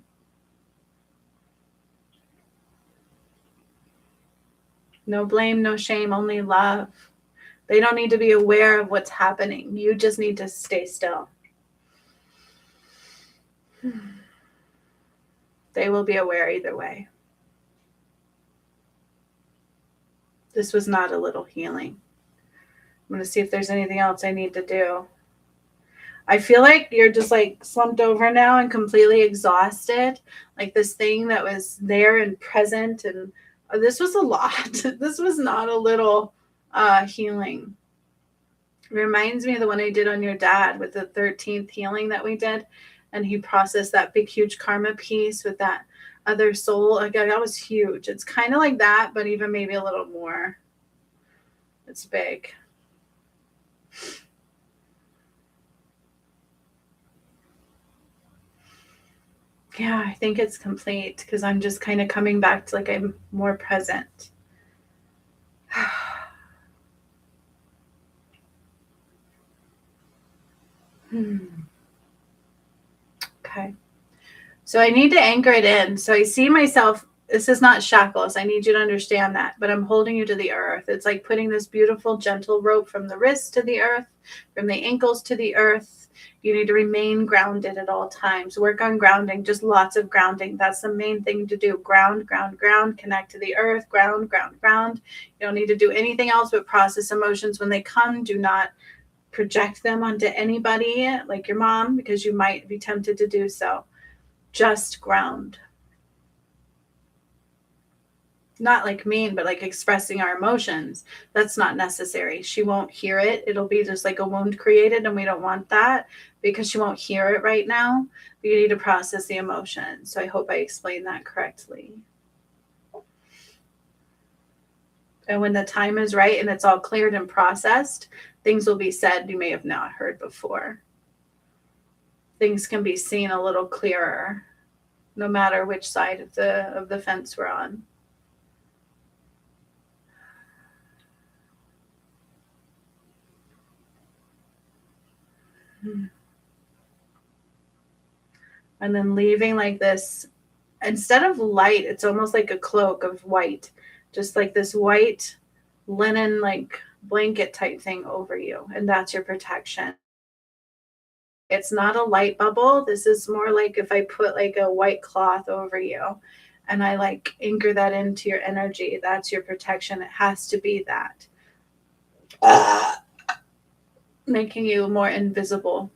No blame, no shame, only love. They don't need to be aware of what's happening. You just need to stay still. They will be aware either way. This was not a little healing. I'm going to see if there's anything else I need to do. I feel like you're just like slumped over now and completely exhausted. Like this thing that was there and present. And this was a lot. This was not a little healing. It reminds me of the one I did on your dad with the 13th healing that we did. And he processed that big, huge karma piece with that other soul. Like, that was huge. It's kind of like that, but even maybe a little more. It's big. Yeah, I think it's complete because I'm just kind of coming back to like I'm more present. Okay. So I need to anchor it in. So I see myself, this is not shackles. I need you to understand that, but I'm holding you to the earth. It's like putting this beautiful, gentle rope from the wrist to the earth, from the ankles to the earth. You need to remain grounded at all times. Work on grounding, just lots of grounding. That's the main thing to do. Ground, ground, ground, connect to the earth, ground, ground, ground. You don't need to do anything else but process emotions when they come. Do not project them onto anybody like your mom, because you might be tempted to do so. Just ground. Not like mean, but like expressing our emotions. That's not necessary. She won't hear it. It'll be just like a wound created, and we don't want that because she won't hear it right now. But you need to process the emotion. So I hope I explained that correctly. And when the time is right and it's all cleared and processed, things will be said you may have not heard before. Things can be seen a little clearer, no matter which side of the fence we're on. And then leaving like this, instead of light, it's almost like a cloak of white, just like this white linen, like blanket type thing over you. And that's your protection. It's not a light bubble. This is more like if I put like a white cloth over you and I like anchor that into your energy, that's your protection. It has to be that. Making you more invisible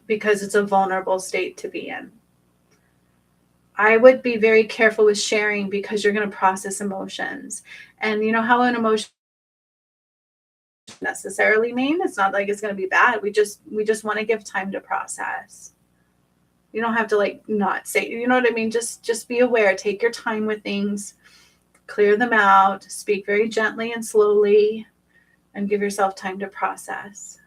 because it's a vulnerable state to be in. I would be very careful with sharing because you're going to process emotions. And you know how an emotion necessarily mean? It's not like it's going to be bad. We just want to give time to process. You don't have to like not say, you know what I mean? Just be aware. Take your time with things. Clear them out. Speak very gently and slowly. And give yourself time to process.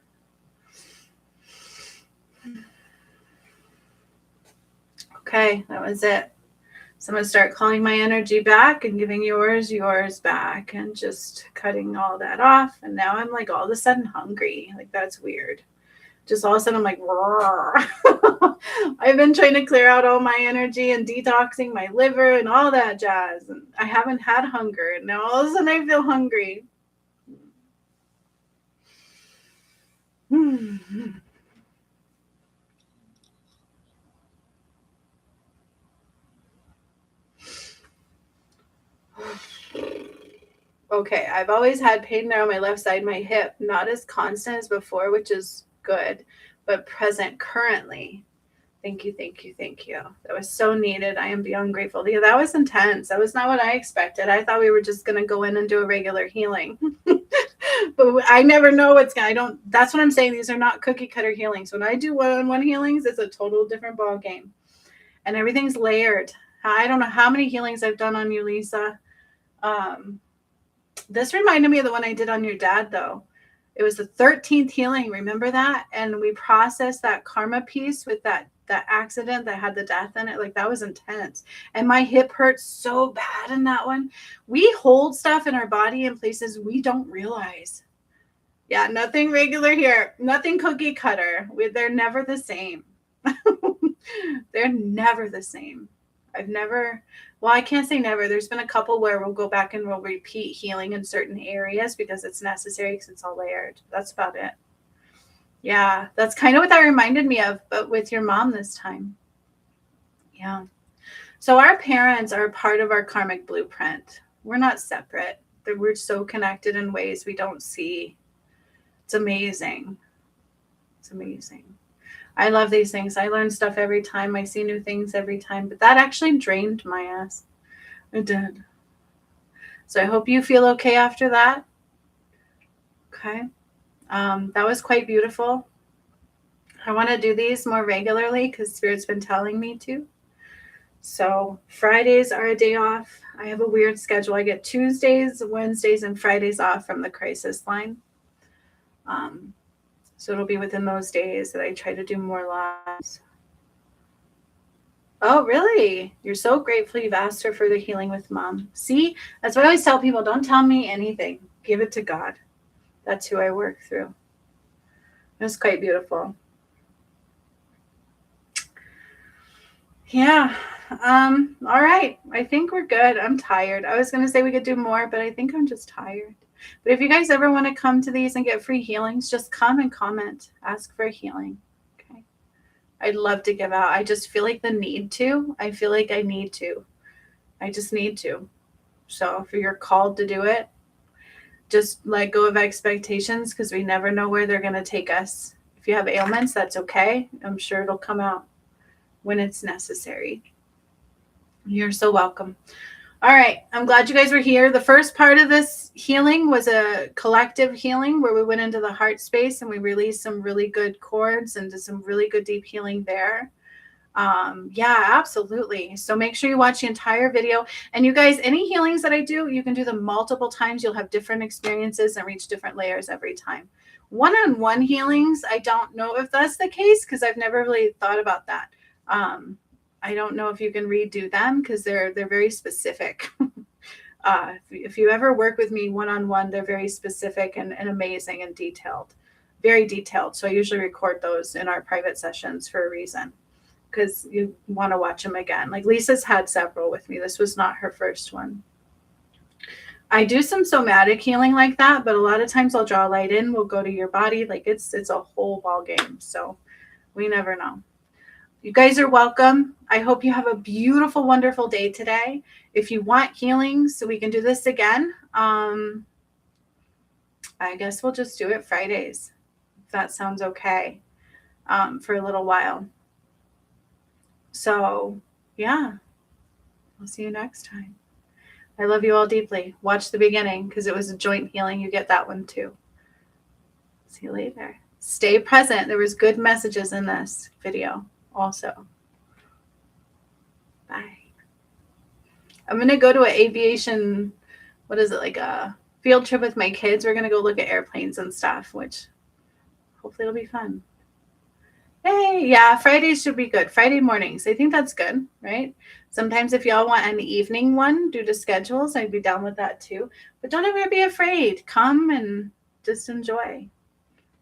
Okay, that was it. So I'm going to start calling my energy back and giving yours back and just cutting all that off. And now I'm like all of a sudden hungry. Like that's weird. Just all of a sudden I'm like, I've been trying to clear out all my energy and detoxing my liver and all that jazz. And I haven't had hunger. And now all of a sudden I feel hungry. Okay, I've always had pain there on my left side, my hip, not as constant as before, which is good, but present currently. Thank you, thank you, thank you. That was so needed. I am beyond grateful. Yeah, that was intense. That was not what I expected. I thought we were just going to go in and do a regular healing. But I never know what's going to, that's what I'm saying. These are not cookie cutter healings. When I do one-on-one healings, it's a total different ball game. And everything's layered. I don't know how many healings I've done on you, Lisa. This reminded me of the one I did on your dad, though. It was the 13th healing. Remember that? And we processed that karma piece with that accident that had the death in it. Like that was intense. And my hip hurt so bad in that one. We hold stuff in our body in places we don't realize. Yeah, nothing regular here. Nothing cookie cutter. They're never the same. They're never the same. Well, I can't say never. There's been a couple where we'll go back and we'll repeat healing in certain areas because it's necessary, because it's all layered. That's about it. Yeah, that's kind of what that reminded me of, but with your mom this time. Yeah. So our parents are part of our karmic blueprint. We're not separate. We're so connected in ways we don't see. It's amazing. It's amazing. I love these things. I learn stuff every time. I see new things every time. But that actually drained my ass. It did. So I hope you feel okay after that. Okay. That was quite beautiful. I want to do these more regularly because Spirit's been telling me to. So Fridays are a day off. I have a weird schedule. I get Tuesdays, Wednesdays, and Fridays off from the crisis line. So it'll be within those days that I try to do more lives. Oh, really? You're so grateful you've asked her for the healing with mom. See, that's what I always tell people. Don't tell me anything. Give it to God. That's who I work through. It was quite beautiful. Yeah. All right. I think we're good. I'm tired. I was going to say we could do more, but I think I'm just tired. But if you guys ever want to come to these and get free healings, just come and comment. Ask for a healing. Okay. I'd love to give out. I just feel like the need to. I feel like I need to. I just need to. So if you're called to do it, just let go of expectations because we never know where they're going to take us. If you have ailments, that's okay. I'm sure it'll come out when it's necessary. You're so welcome. All right. I'm glad you guys were here. The first part of this healing was a collective healing where we went into the heart space and we released some really good cords and did some really good deep healing there. Yeah, absolutely. So make sure you watch the entire video. And you guys, any healings that I do, you can do them multiple times. You'll have different experiences and reach different layers every time. One-on-one healings, I don't know if that's the case because I've never really thought about that. I don't know if you can redo them because they're very specific. If you ever work with me one-on-one, they're very specific and amazing and detailed, very detailed. So I usually record those in our private sessions for a reason because you want to watch them again. Like Lisa's had several with me. This was not her first one. I do some somatic healing like that, but a lot of times I'll draw light in. We'll go to your body. Like it's a whole ball game. So we never know. You guys are welcome. I hope you have a beautiful, wonderful day today. If you want healing, so we can do this again, I guess we'll just do it Fridays, if that sounds okay, for a little while. So, yeah, I'll see you next time. I love you all deeply. Watch the beginning because it was a joint healing. You get that one too. See you later. Stay present. There was good messages in this video also. Bye. I'm going to go to an aviation, what is it, like a field trip with my kids. We're going to go look at airplanes and stuff, which hopefully it'll be fun. Hey, yeah, Fridays should be good. Friday mornings. I think that's good, right? Sometimes if y'all want an evening one due to schedules, I'd be down with that too. But don't ever be afraid. Come and just enjoy.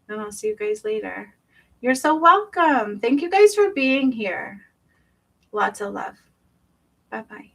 And I'll see you guys later. You're so welcome. Thank you guys for being here. Lots of love. Bye-bye.